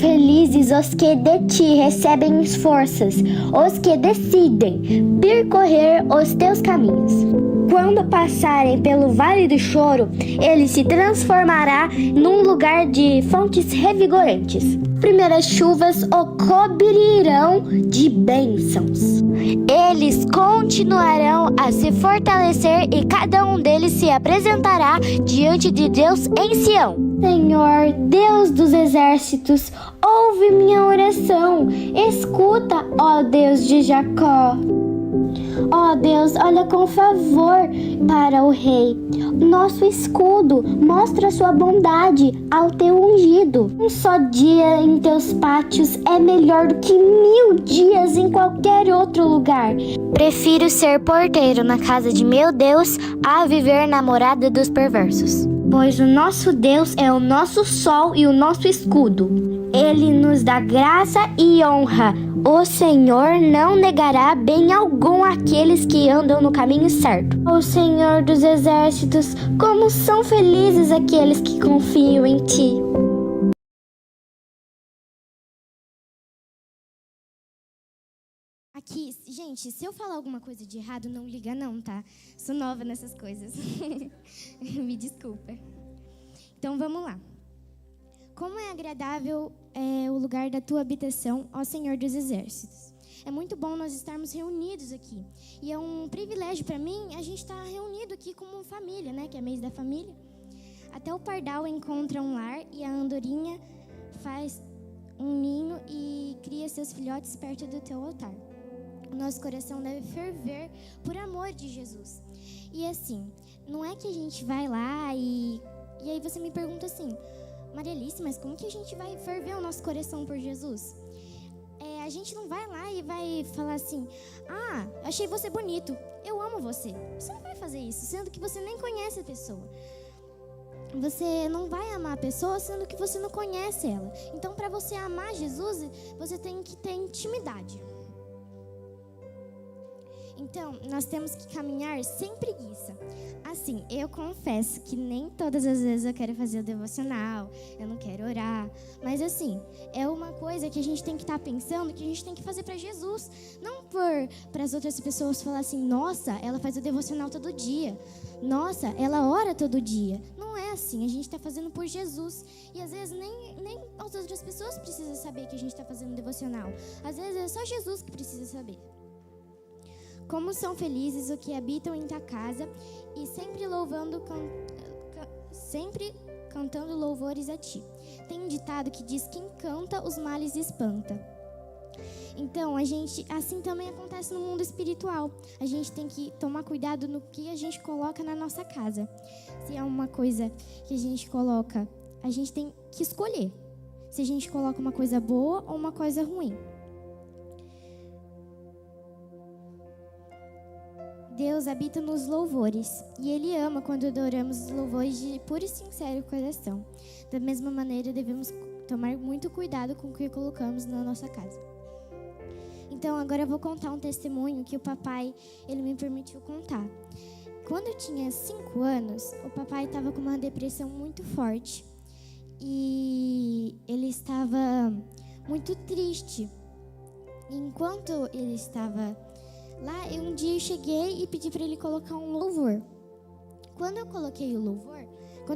Felizes os que de ti recebem as forças, os que decidem percorrer os teus caminhos. Quando passarem pelo vale do choro, ele se transformará num lugar de fontes revigorantes. Primeiras chuvas o cobrirão de bênçãos. Eles continuarão a se fortalecer e cada um deles se apresentará diante de Deus em Sião. Senhor, Deus dos exércitos, ouve minha oração. Escuta, ó Deus de Jacó. Ó Deus, olha com favor para o rei. Nosso escudo mostra sua bondade ao teu ungido. Um só dia em teus pátios é melhor do que 1000 dias em qualquer outro lugar. Prefiro ser porteiro na casa de meu Deus a viver na morada dos perversos. Pois o nosso Deus é o nosso sol e o nosso escudo. Ele nos dá graça e honra. O Senhor não negará bem algum àqueles que andam no caminho certo. O Senhor dos exércitos, como são felizes aqueles que confiam em ti. Aqui, gente, se eu falar alguma coisa de errado, não liga não, tá? Sou nova nessas coisas. Me desculpa. Então, vamos lá. Como é agradável o lugar da tua habitação, ó Senhor dos exércitos. É muito bom nós estarmos reunidos aqui. E é um privilégio para mim a gente estar reunido aqui como família, né? Que é mês da família. Até o pardal encontra um lar e a andorinha faz um ninho e cria seus filhotes perto do teu altar. O nosso coração deve ferver por amor de Jesus. E assim, não é que a gente vai lá e aí você me pergunta assim: Maria Alice, mas como que a gente vai ferver o nosso coração por Jesus? A gente não vai lá e vai falar assim: ah, achei você bonito, eu amo você. Você não vai fazer isso, sendo que você nem conhece a pessoa. Você não vai amar a pessoa, sendo que você não conhece ela. Então, para você amar Jesus, você tem que ter intimidade. Então, nós temos que caminhar sem preguiça. Assim, eu confesso que nem todas as vezes eu quero fazer o devocional, eu não quero orar. Mas assim, é uma coisa que a gente tem que estar pensando, que a gente tem que fazer para Jesus. Não para as outras pessoas falar assim, nossa, ela faz o devocional todo dia. Nossa, ela ora todo dia. Não é assim, a gente está fazendo por Jesus. E às vezes nem as outras pessoas precisam saber que a gente está fazendo devocional. Às vezes é só Jesus que precisa saber. Como são felizes os que habitam em tua casa e sempre cantando louvores a ti. Tem um ditado que diz: quem canta os males espanta. Então, assim também acontece no mundo espiritual. A gente tem que tomar cuidado no que a gente coloca na nossa casa. Se é uma coisa que a gente coloca, a gente tem que escolher se a gente coloca uma coisa boa ou uma coisa ruim. Deus habita nos louvores e Ele ama quando adoramos os louvores de puro e sincero coração. Da mesma maneira, devemos tomar muito cuidado com o que colocamos na nossa casa. Então, agora eu vou contar um testemunho que o papai, ele me permitiu contar. Quando eu tinha 5 anos, o papai estava com uma depressão muito forte e ele estava muito triste. Enquanto ele estava lá, um dia eu cheguei e pedi para ele colocar um louvor. Quando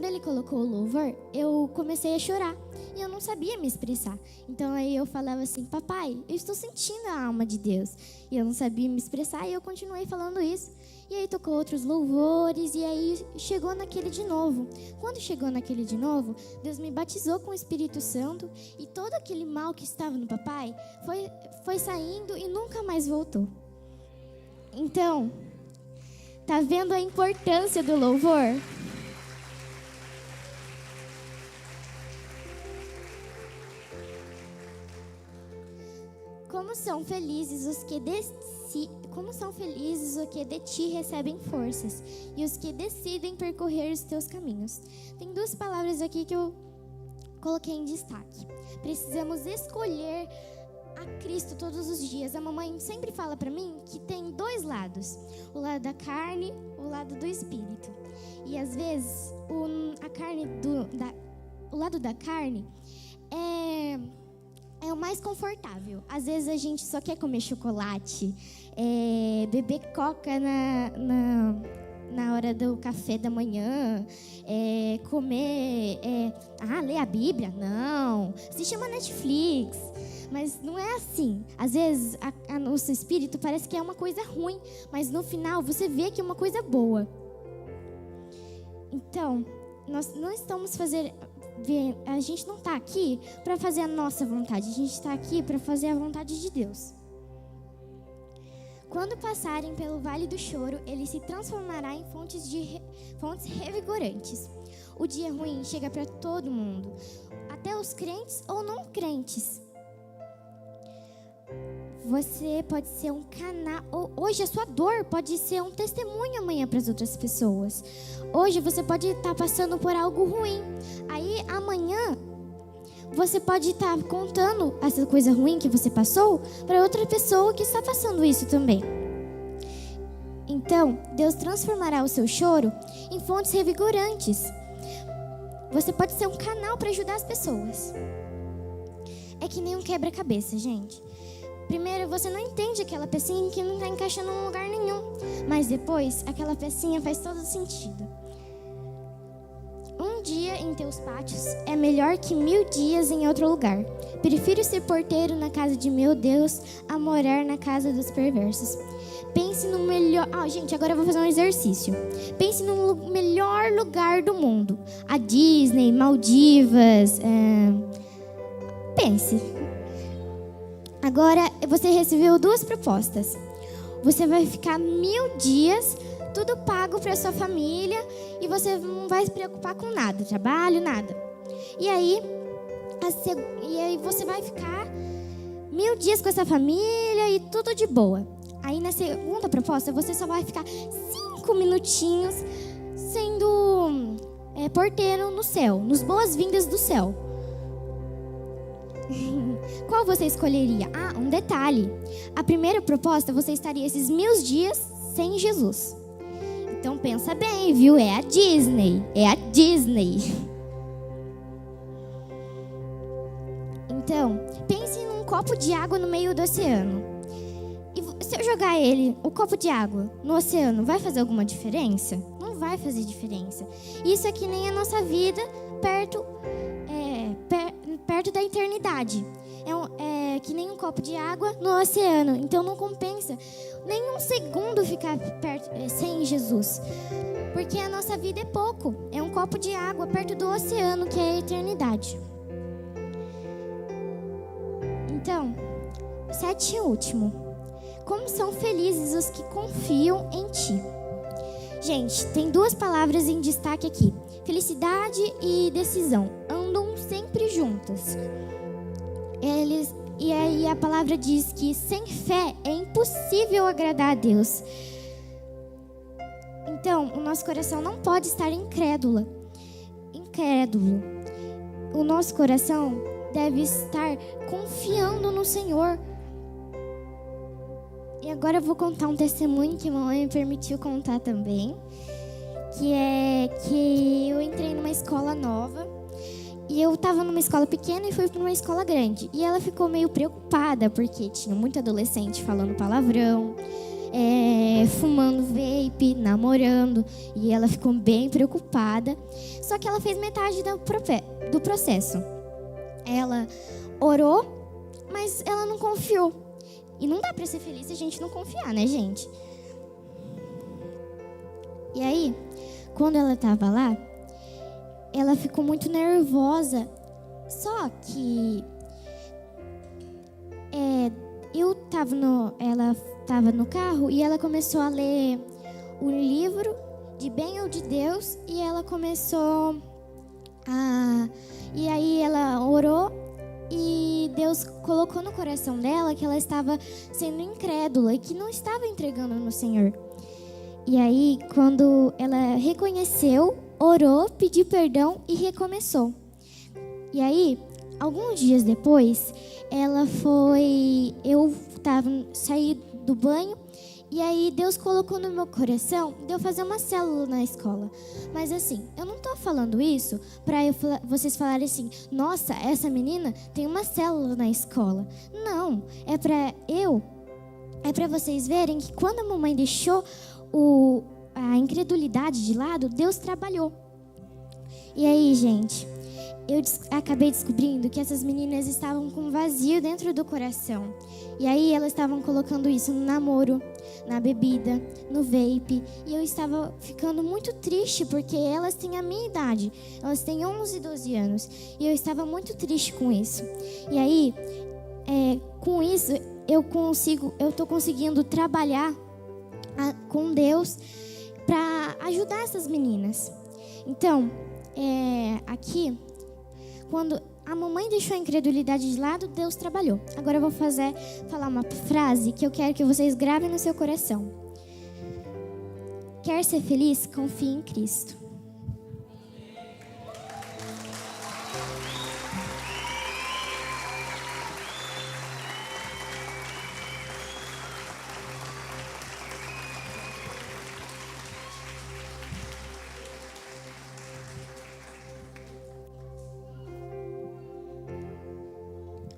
ele colocou o louvor, eu comecei a chorar e eu não sabia me expressar. Então aí eu falava assim: papai, eu estou sentindo a alma de Deus. E eu não sabia me expressar e eu continuei falando isso. E aí tocou outros louvores e aí chegou naquele de novo. Quando chegou naquele de novo, Deus me batizou com o Espírito Santo e todo aquele mal que estava no papai foi saindo e nunca mais voltou. Então, tá vendo a importância do louvor? Como são felizes os que de ti recebem forças e os que decidem percorrer os teus caminhos. Tem 2 palavras aqui que eu coloquei em destaque. Precisamos escolher a Cristo todos os dias. A mamãe sempre fala para mim que tem 2 lados: o lado da carne, o lado do espírito. E às vezes o lado da carne é o mais confortável. Às vezes a gente só quer comer chocolate, beber coca na hora do café da manhã, ler a Bíblia. Não, se chama Netflix. Mas não é assim. Às vezes a nosso espírito parece que é uma coisa ruim, mas no final você vê que é uma coisa boa. Então, nós não estamos fazendo... A gente não está aqui para fazer a nossa vontade. A gente está aqui para fazer a vontade de Deus. Quando passarem pelo vale do choro, ele se transformará em fontes revigorantes. O dia ruim chega para todo mundo, até os crentes ou não crentes. Você pode ser um canal. Hoje a sua dor pode ser um testemunho amanhã para as outras pessoas. Hoje você pode estar passando por algo ruim. Aí amanhã você pode estar contando essa coisa ruim que você passou para outra pessoa que está passando isso também. Então, Deus transformará o seu choro em fontes revigorantes. Você pode ser um canal para ajudar as pessoas. É que nem um quebra-cabeça, gente. Primeiro, você não entende aquela pecinha que não está encaixando em lugar nenhum. Mas depois, aquela pecinha faz todo sentido. Um dia em teus pátios é melhor que 1000 dias em outro lugar. Prefiro ser porteiro na casa de meu Deus a morar na casa dos perversos. Pense no melhor... gente, agora eu vou fazer um exercício. Pense no melhor lugar do mundo. A Disney, Maldivas... Pense. Agora, você recebeu 2 propostas. Você vai ficar 1000 dias, tudo pago para sua família, e você não vai se preocupar com nada, trabalho, nada. E aí você vai ficar 1000 dias com essa família e tudo de boa. Aí na segunda proposta, você só vai ficar 5 minutinhos sendo porteiro no céu, nos boas-vindas do céu. Qual você escolheria? Ah, um detalhe. A primeira proposta, você estaria esses 1000 dias sem Jesus. Então pensa bem, viu? É a Disney. É a Disney. Então, pense num copo de água no meio do oceano. E se eu jogar o copo de água, no oceano, vai fazer alguma diferença? Não vai fazer diferença. Isso é que nem a nossa vida perto da eternidade. É que nem um copo de água no oceano. Então não compensa nem um segundo ficar sem Jesus. Porque a nossa vida é pouco. É um copo de água perto do oceano, que é a eternidade. Então, 7 e último. Como são felizes os que confiam em ti. Gente, tem 2 palavras em destaque aqui. Felicidade e decisão. Andam sempre juntas. E aí a palavra diz que sem fé é impossível agradar a Deus. Então, o nosso coração não pode estar incrédulo. O nosso coração deve estar confiando no Senhor. E agora eu vou contar um testemunho que a mamãe me permitiu contar também. Que é que eu entrei numa escola nova. E eu estava numa escola pequena e fui para uma escola grande. E ela ficou meio preocupada, porque tinha muito adolescente falando palavrão, fumando vape, namorando. E ela ficou bem preocupada. Só que ela fez metade do processo. Ela orou, mas ela não confiou. E não dá para ser feliz se a gente não confiar, né, gente? E aí, quando ela estava lá, ela ficou muito nervosa. Só que ela estava no carro e ela começou a ler o livro de Bem ou de Deus. E ela começou e aí ela orou e Deus colocou no coração dela que ela estava sendo incrédula e que não estava entregando no Senhor. E aí, quando ela reconheceu, orou, pediu perdão e recomeçou. E aí, alguns dias depois, saí do banho e aí Deus colocou no meu coração de eu fazer uma célula na escola. Mas assim, eu não tô falando isso para vocês falarem assim, nossa, essa menina tem uma célula na escola. Não, é para vocês verem que quando a mamãe deixou a incredulidade de lado, Deus trabalhou. E aí, gente, eu acabei descobrindo que essas meninas estavam com um vazio dentro do coração. E aí elas estavam colocando isso no namoro, na bebida, no vape. E eu estava ficando muito triste porque elas têm a minha idade. Elas têm 11, 12 anos. E eu estava muito triste com isso. E aí, com isso, eu estou conseguindo trabalhar com Deus para ajudar essas meninas. Então, aqui, quando a mamãe deixou a incredulidade de lado, Deus trabalhou. Agora eu vou falar uma frase que eu quero que vocês gravem no seu coração. Quer ser feliz? Confie em Cristo.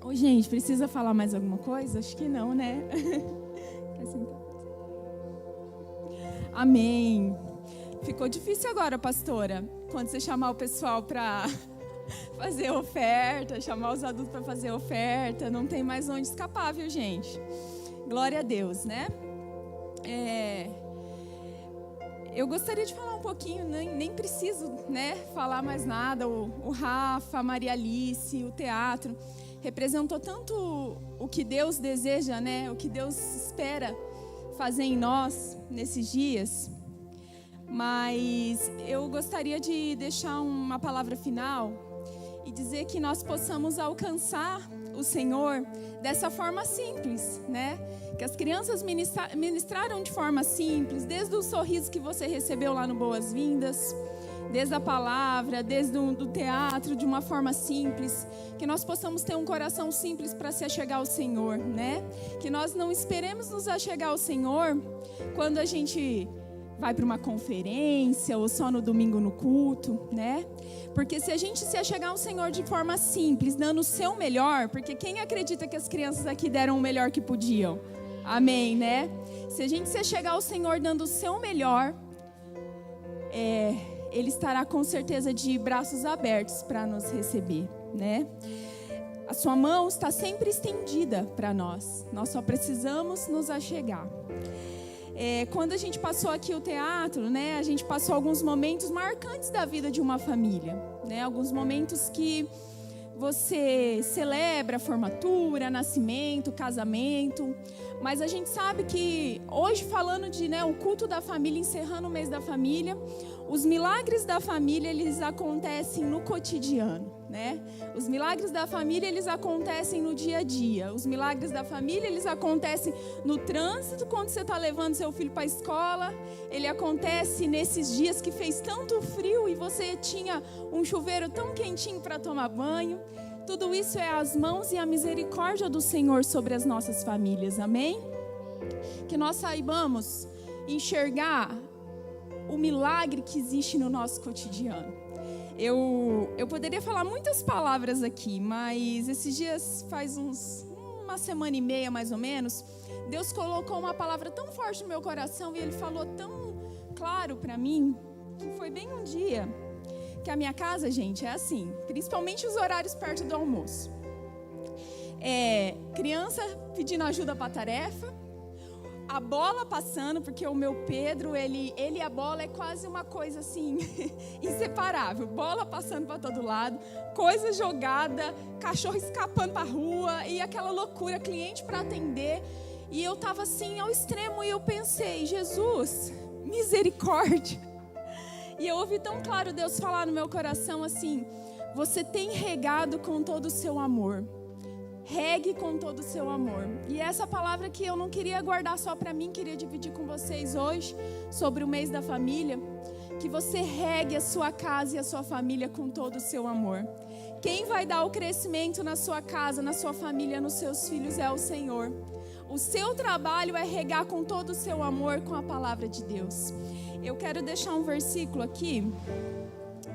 Ô, gente, precisa falar mais alguma coisa? Acho que não, né? Quer sentar? Amém. Ficou difícil agora, pastora, quando você chamar o pessoal para fazer oferta, chamar os adultos para fazer oferta, não tem mais onde escapar, viu, gente? Glória a Deus, né? Eu gostaria de falar um pouquinho, nem preciso, né, falar mais nada. O Rafa, a Maria Alice, o teatro representou tanto o que Deus deseja, né? O que Deus espera fazer em nós nesses dias. Mas eu gostaria de deixar uma palavra final e dizer que nós possamos alcançar o Senhor dessa forma simples, né? Que as crianças ministraram de forma simples, desde o sorriso que você recebeu lá no Boas-Vindas, desde a palavra, desde o teatro, de uma forma simples, que nós possamos ter um coração simples para se achegar ao Senhor, né? Que nós não esperemos nos achegar ao Senhor quando a gente vai para uma conferência ou só no domingo no culto, né? Porque se a gente se achegar ao Senhor de forma simples, dando o seu melhor, porque quem acredita que as crianças aqui deram o melhor que podiam? Amém, né? Se a gente se achegar ao Senhor dando o seu melhor, Ele estará com certeza de braços abertos para nos receber, né? A sua mão está sempre estendida para nós. Nós só precisamos nos achegar. Quando a gente passou aqui o teatro, né? A gente passou alguns momentos marcantes da vida de uma família, né? Alguns momentos que você celebra formatura, nascimento, casamento. Mas a gente sabe que hoje, falando de, né, o culto da família, encerrando o mês da família, os milagres da família, eles acontecem no cotidiano, né? Os milagres da família, eles acontecem no dia a dia. Os milagres da família, eles acontecem no trânsito, quando você está levando seu filho para a escola. Ele acontece nesses dias que fez tanto frio e você tinha um chuveiro tão quentinho para tomar banho. Tudo isso é as mãos e a misericórdia do Senhor sobre as nossas famílias, amém? Que nós saibamos enxergar o milagre que existe no nosso cotidiano. Eu poderia falar muitas palavras aqui, mas esses dias, faz uma semana e meia mais ou menos, Deus colocou uma palavra tão forte no meu coração e Ele falou tão claro para mim, que foi bem um dia, que a minha casa, gente, é assim, principalmente os horários perto do almoço. Criança pedindo ajuda para a tarefa, a bola passando, porque o meu Pedro, ele e a bola é quase uma coisa assim, inseparável. Bola passando para todo lado, coisa jogada, cachorro escapando para a rua e aquela loucura, cliente para atender. E eu estava assim ao extremo e eu pensei, Jesus, misericórdia. E eu ouvi tão claro Deus falar no meu coração assim, você tem regado com todo o seu amor. Regue com todo o seu amor. E essa palavra que eu não queria guardar só para mim, queria dividir com vocês hoje, sobre o mês da família, que você regue a sua casa e a sua família com todo o seu amor. Quem vai dar o crescimento na sua casa, na sua família, nos seus filhos é o Senhor. O seu trabalho é regar com todo o seu amor com a palavra de Deus. Eu quero deixar um versículo aqui,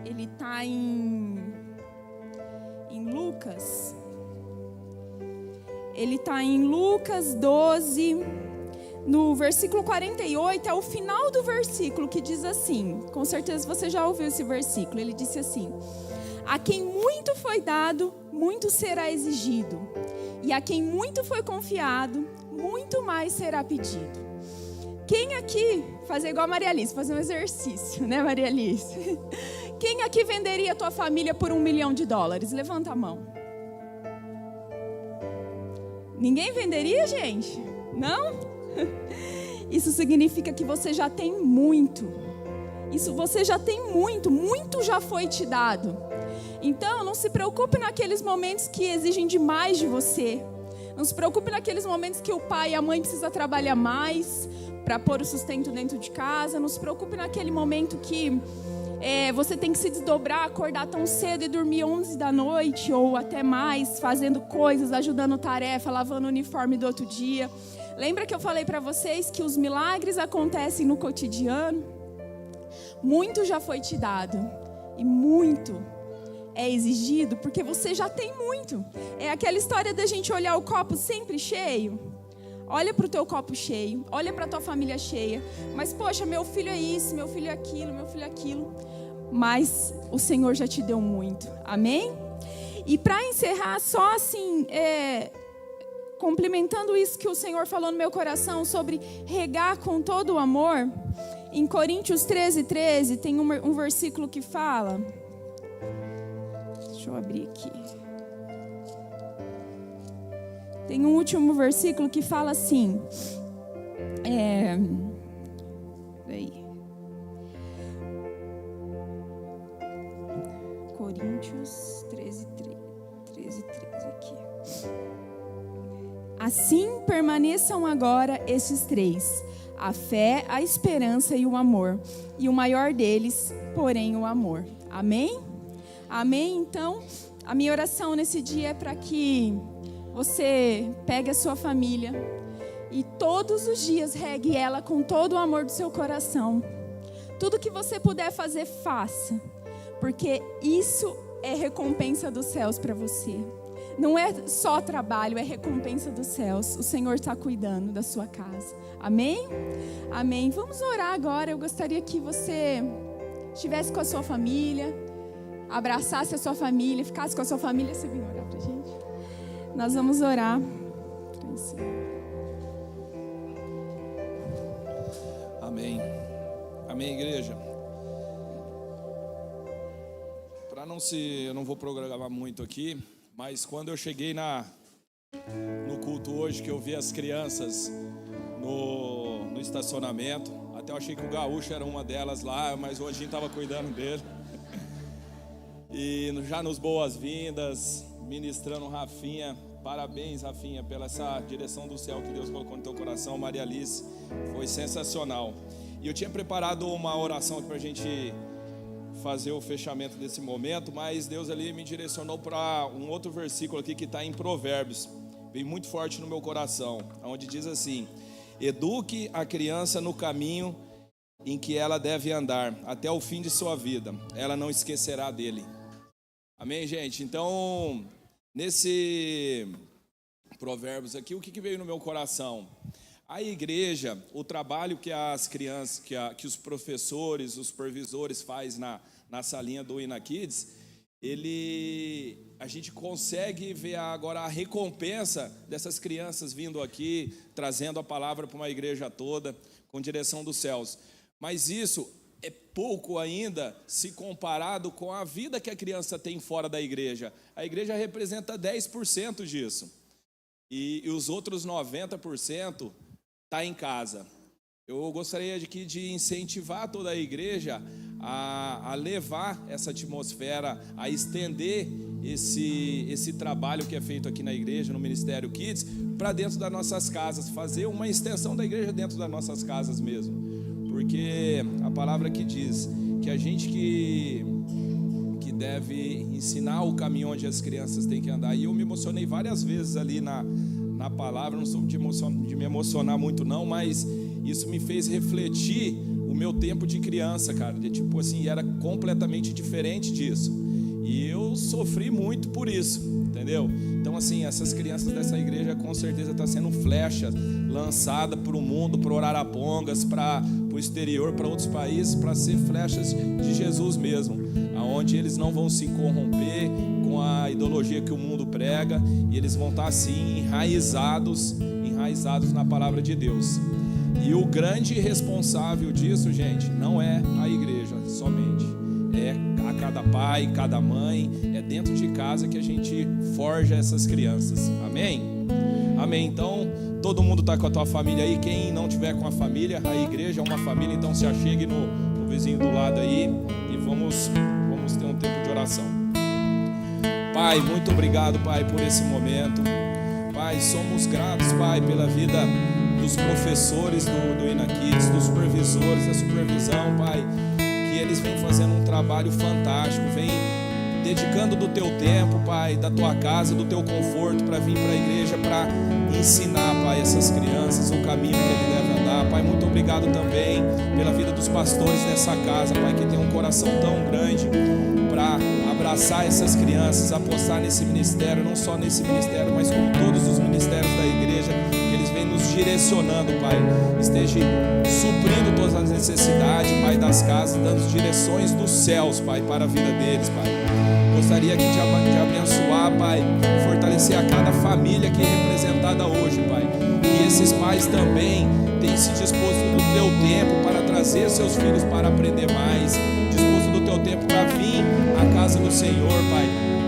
ele está em Lucas. Ele está em Lucas 12, no versículo 48, é o final do versículo que diz assim, com certeza você já ouviu esse versículo, ele disse assim, a quem muito foi dado, muito será exigido, e a quem muito foi confiado, muito mais será pedido. Quem aqui, fazer igual a Maria Alice, fazer um exercício, né, Maria Alice? Quem aqui venderia a tua família por $1 milhão? Levanta a mão. Ninguém venderia, gente? Não? Isso significa que você já tem muito. Você já tem muito já foi te dado. Então, não se preocupe naqueles momentos que exigem demais de você. Não se preocupe naqueles momentos que o pai e a mãe precisam trabalhar mais para pôr o sustento dentro de casa. Não se preocupe naquele momento que você tem que se desdobrar, acordar tão cedo e dormir 11 da noite ou até mais, fazendo coisas, ajudando tarefa, lavando o uniforme do outro dia. Lembra que eu falei para vocês que os milagres acontecem no cotidiano? Muito já foi te dado e muito é exigido porque você já tem muito. É aquela história da gente olhar o copo sempre cheio. Olha para o teu copo cheio, olha para a tua família cheia. Mas, poxa, meu filho é isso, meu filho é aquilo, meu filho é aquilo. Mas o Senhor já te deu muito, amém? E para encerrar, só assim, complementando isso que o Senhor falou no meu coração sobre regar com todo o amor, em Coríntios 13:13 tem um versículo que fala, deixa eu abrir aqui. Tem um último versículo que fala assim, Coríntios 13:13 aqui. Assim permaneçam agora estes três: a fé, a esperança e o amor. E o maior deles, porém, o amor. Amém? Amém? Então, a minha oração nesse dia é para que você pegue a sua família e todos os dias regue ela com todo o amor do seu coração. Tudo que você puder fazer, faça. Porque isso é recompensa dos céus para você. Não é só trabalho, é recompensa dos céus. O Senhor está cuidando da sua casa. Amém? Amém. Vamos orar agora. Eu gostaria que você estivesse com a sua família, abraçasse a sua família, ficasse com a sua família. Você vem orar para a gente? Nós vamos orar. Amém. Amém, igreja. Eu não vou programar muito aqui, mas quando eu cheguei no culto hoje, que eu vi as crianças no estacionamento, até eu achei que o Gaúcho era uma delas lá, mas o Anjinho estava cuidando dele. E já nos boas-vindas, ministrando Rafinha. Parabéns, Rafinha, pela essa direção do céu que Deus colocou no teu coração. Maria Alice, foi sensacional. E eu tinha preparado uma oração para a gente fazer o fechamento desse momento, mas Deus ali me direcionou para um outro versículo aqui que está em Provérbios, veio muito forte no meu coração, onde diz assim: eduque a criança no caminho em que ela deve andar, até o fim de sua vida, ela não esquecerá dele. Amém, gente? Então, nesse Provérbios aqui, o que veio no meu coração? A igreja, o trabalho que as crianças, que os professores, os supervisores fazem na salinha do Ina Kids, a gente consegue ver agora a recompensa dessas crianças vindo aqui, trazendo a palavra para uma igreja toda, com direção dos céus. Mas isso é pouco ainda se comparado com a vida que a criança tem fora da igreja. A igreja representa 10% disso. E os outros 90% está em casa. Eu gostaria de incentivar toda a igreja a levar essa atmosfera, a estender esse trabalho que é feito aqui na igreja, no Ministério Kids, para dentro das nossas casas, fazer uma extensão da igreja dentro das nossas casas mesmo. Porque a palavra que diz que a gente que deve ensinar o caminho onde as crianças têm que andar. E eu me emocionei várias vezes ali na palavra, não sou de me emocionar muito não, mas isso me fez refletir o meu tempo de criança, cara, tipo assim, era completamente diferente disso, e eu sofri muito por isso, entendeu? Então assim, essas crianças dessa igreja com certeza estão sendo flechas lançadas para o mundo, para Arapongas, para o exterior, para outros países, para ser flechas de Jesus mesmo, aonde eles não vão se corromper com a ideologia que o mundo prega, e eles vão estar assim enraizados na palavra de Deus. E o grande responsável disso, gente, não é a igreja somente, é a cada pai, cada mãe, é dentro de casa que a gente forja essas crianças. Amém? Amém. Então, todo mundo está com a tua família aí. Quem não tiver com a família, a igreja é uma família, então se achegue no vizinho do lado aí e vamos ter um tempo de oração. Pai, muito obrigado, Pai, por esse momento. Pai, somos gratos, Pai, pela vida dos professores do Ina Kids, dos supervisores, da supervisão, Pai, que eles vêm fazendo um trabalho fantástico, vêm dedicando do teu tempo, Pai, da tua casa, do teu conforto, para vir para a igreja, para ensinar, Pai, essas crianças o caminho que ele deve andar. Pai, muito obrigado também pela vida dos pastores dessa casa, Pai, que tem um coração tão grande para abraçar essas crianças, apostar nesse ministério, não só nesse ministério, mas com todos os ministérios da igreja, que eles vêm nos direcionando, Pai, esteja suprindo todas as necessidades, Pai, das casas, dando direções dos céus, Pai, para a vida deles, Pai. Gostaria aqui de abençoar, Pai, fortalecer a cada família que é representada hoje, Pai, que esses pais também têm se disposto do teu tempo para trazer seus filhos para aprender mais, disposto do teu tempo para vir à casa do Senhor, Pai.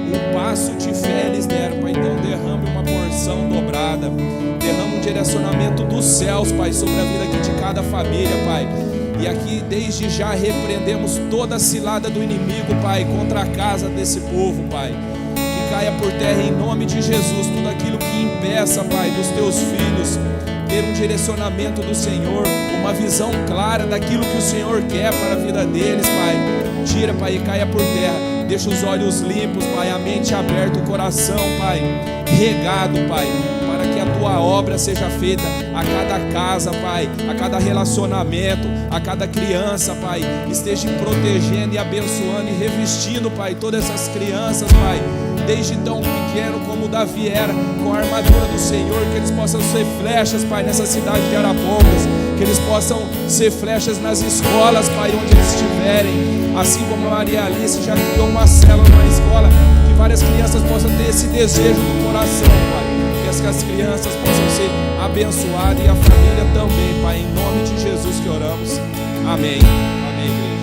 Um passo de fé eles deram, Pai, então derrame uma porção dobrada, derrama um direcionamento dos céus, Pai, sobre a vida aqui de cada família, Pai. E aqui desde já repreendemos toda a cilada do inimigo, Pai, contra a casa desse povo, Pai. Que caia por terra em nome de Jesus tudo aquilo que impeça, Pai, dos teus filhos ter um direcionamento do Senhor, uma visão clara daquilo que o Senhor quer para a vida deles, Pai. Tira, Pai, e caia por terra. Deixa os olhos limpos, Pai, a mente aberta, o coração, Pai, regado, Pai, para que a Tua obra seja feita a cada casa, Pai, a cada relacionamento, a cada criança, Pai. Esteja protegendo e abençoando e revestindo, Pai, todas essas crianças, Pai, desde tão pequeno como Davi era, com a armadura do Senhor, que eles possam ser flechas, Pai, nessa cidade de Arapongas, que eles possam ser flechas nas escolas, Pai, onde eles estiverem. Assim como a Maria Alice já criou uma célula na escola, que várias crianças possam ter esse desejo do coração, Pai. Que as crianças possam ser abençoadas e a família também, Pai. Em nome de Jesus que oramos. Amém. Amém, igreja.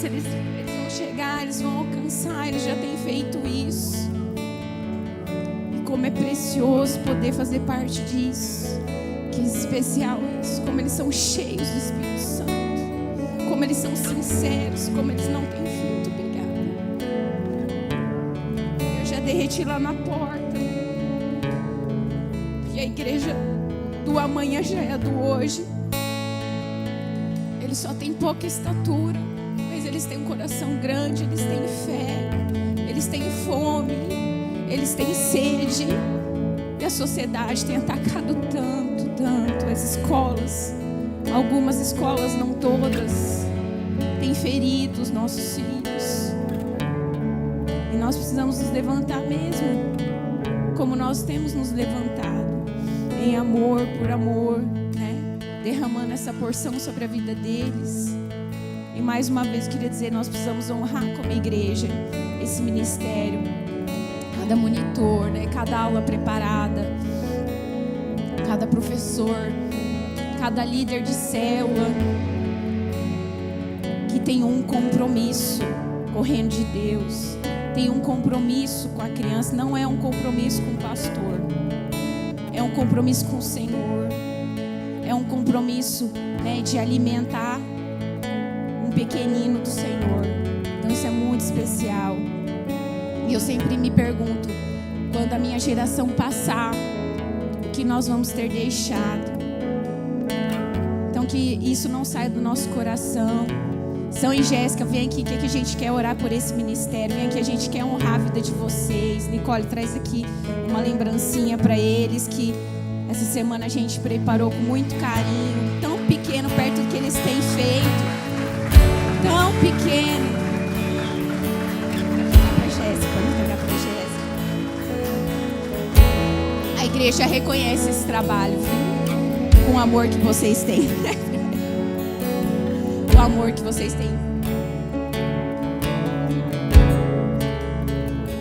Eles vão chegar, eles vão alcançar, eles já têm feito isso. E como é precioso poder fazer parte disso. Que especial isso. Como eles são cheios do Espírito Santo. Como eles são sinceros, como eles não têm filtro. Obrigada. Eu já derreti lá na porta. E a igreja do amanhã já é a do hoje. Eles só têm pouca estatura. Eles têm um coração grande, eles têm fé, eles têm fome, eles têm sede. E a sociedade tem atacado tanto as escolas. Algumas escolas, não todas, têm ferido os nossos filhos. E nós precisamos nos levantar mesmo, como nós temos nos levantado, em amor, por amor, né? Derramando essa porção sobre a vida deles. E mais uma vez eu queria dizer, nós precisamos honrar como igreja esse ministério, cada monitor, né? Cada aula preparada, cada professor, cada líder de célula que tem um compromisso correndo de Deus, tem um compromisso com a criança. Não é um compromisso com o pastor, é um compromisso com o Senhor, é um compromisso, né, de alimentar pequenino do Senhor. Então isso é muito especial. E eu sempre me pergunto, quando a minha geração passar, o que nós vamos ter deixado? Então que isso não saia do nosso coração. São e Jéssica, vem aqui que a gente quer orar por esse ministério. Vem aqui, a gente quer honrar a vida de vocês. Nicole, traz aqui uma lembrancinha para eles, que essa semana a gente preparou com muito carinho. Tão pequeno perto do que eles têm feito. Tão pequeno. Vou pegar pra Jéssica. A igreja reconhece esse trabalho, viu? Com o amor que vocês têm. O amor que vocês têm.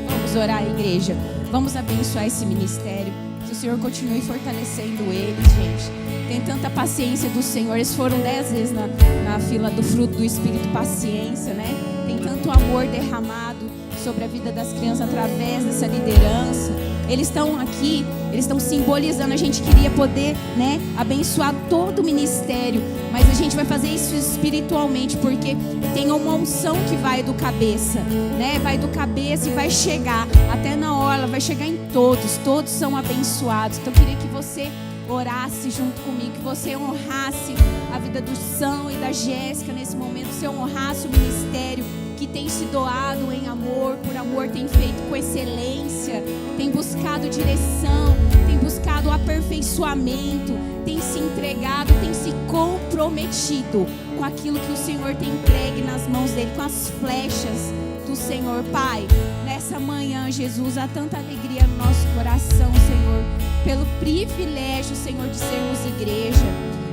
Vamos orar, igreja. Vamos abençoar esse ministério. Que o Senhor continue fortalecendo eles, gente. Tem tanta paciência do Senhor. Eles foram 10 vezes na fila do fruto do Espírito, paciência, né? Tem tanto amor derramado sobre a vida das crianças através dessa liderança. Eles estão aqui, eles estão simbolizando. A gente queria poder, né, abençoar todo o ministério, mas a gente vai fazer isso espiritualmente, porque tem uma unção que vai do cabeça, né? Vai do cabeça e vai chegar até na orla, vai chegar em todos. Todos são abençoados. Então eu queria que você orasse junto comigo, que você honrasse a vida do São e da Jéssica nesse momento, que você honrasse o ministério que tem se doado em amor, por amor tem feito com excelência, tem buscado direção, tem buscado aperfeiçoamento, tem se entregado, tem se comprometido com aquilo que o Senhor tem entregue nas mãos dele, com as flechas do Senhor. Pai, nessa manhã, Jesus, há tanta alegria no nosso coração, Senhor, pelo privilégio, Senhor, de sermos igreja,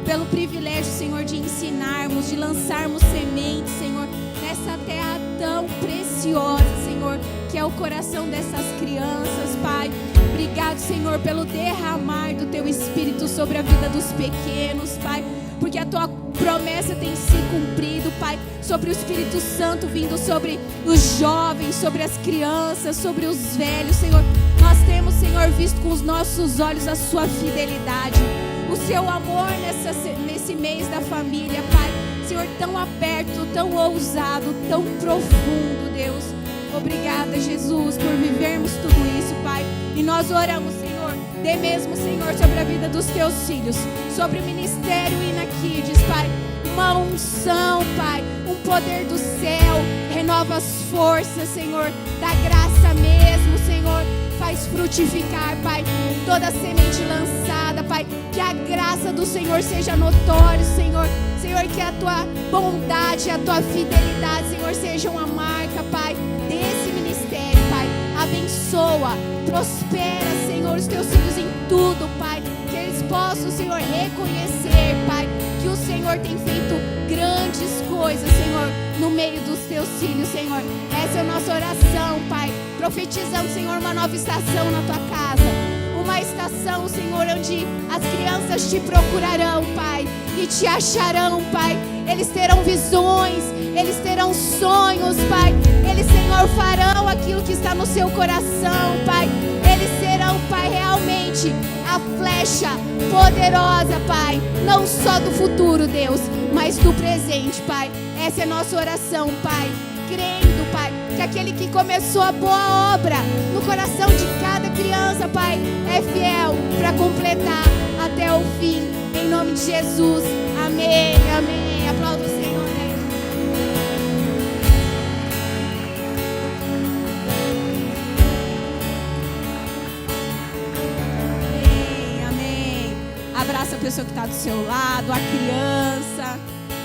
pelo privilégio, Senhor, de ensinarmos, de lançarmos sementes, Senhor, nessa terra tão preciosa, Senhor, que é o coração dessas crianças, Pai. Obrigado, Senhor, pelo derramar do Teu Espírito sobre a vida dos pequenos, Pai, porque a Tua promessa tem se cumprido, Pai, sobre o Espírito Santo vindo sobre os jovens, sobre as crianças, sobre os velhos, Senhor. Nós temos, Senhor, visto com os nossos olhos a Sua fidelidade, o Seu amor nesse mês da família, Pai. Senhor, tão aberto, tão ousado, tão profundo, Deus. Obrigada, Jesus, por vivermos tudo isso, Pai. E nós oramos, Senhor, dê mesmo, Senhor, sobre a vida dos Teus filhos, sobre o ministério Ina Kids, Pai. Uma unção, Pai, um poder do céu, renova as forças, Senhor, dá graça mesmo, Senhor. Faz frutificar, Pai, toda semente lançada, Pai. Que a graça do Senhor seja notória, Senhor. Senhor, que a Tua bondade, a Tua fidelidade, Senhor, sejam a marca, Pai, desse ministério, Pai. Abençoa, prospera, Senhor, os Teus filhos em tudo, Pai. Que eles possam, Senhor, reconhecer, Pai, que o Senhor tem feito grandes coisas, Senhor, no meio dos Teus filhos, Senhor. Essa é a nossa oração, Pai. Profetizando, Senhor, uma nova estação na Tua casa. Uma estação, Senhor, onde as crianças Te procurarão, Pai, e Te acharão, Pai. Eles terão visões, eles terão sonhos, Pai. Eles, Senhor, farão aquilo que está no seu coração, Pai. Eles serão, Pai, realmente a flecha poderosa, Pai. Não só do futuro, Deus, mas do presente, Pai. Essa é a nossa oração, Pai. Crendo, Pai, que aquele que começou a boa obra no coração de cada criança, Pai, é fiel para completar até o fim. Em nome de Jesus. Amém, amém. Aplauda o Senhor. Amém, amém. Abraça a pessoa que está do seu lado, a criança.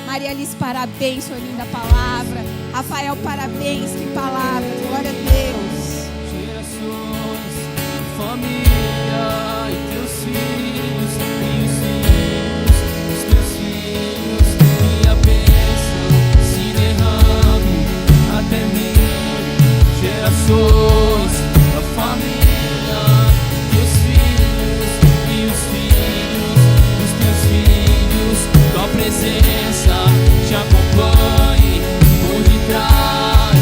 Maria Alice, parabéns, sua linda palavra. Rafael, parabéns, que palavra. Glória a Deus. Gerações, família e Teus filhos, e os filhos dos Teus filhos, e a bênção se derrame até mim. Gerações.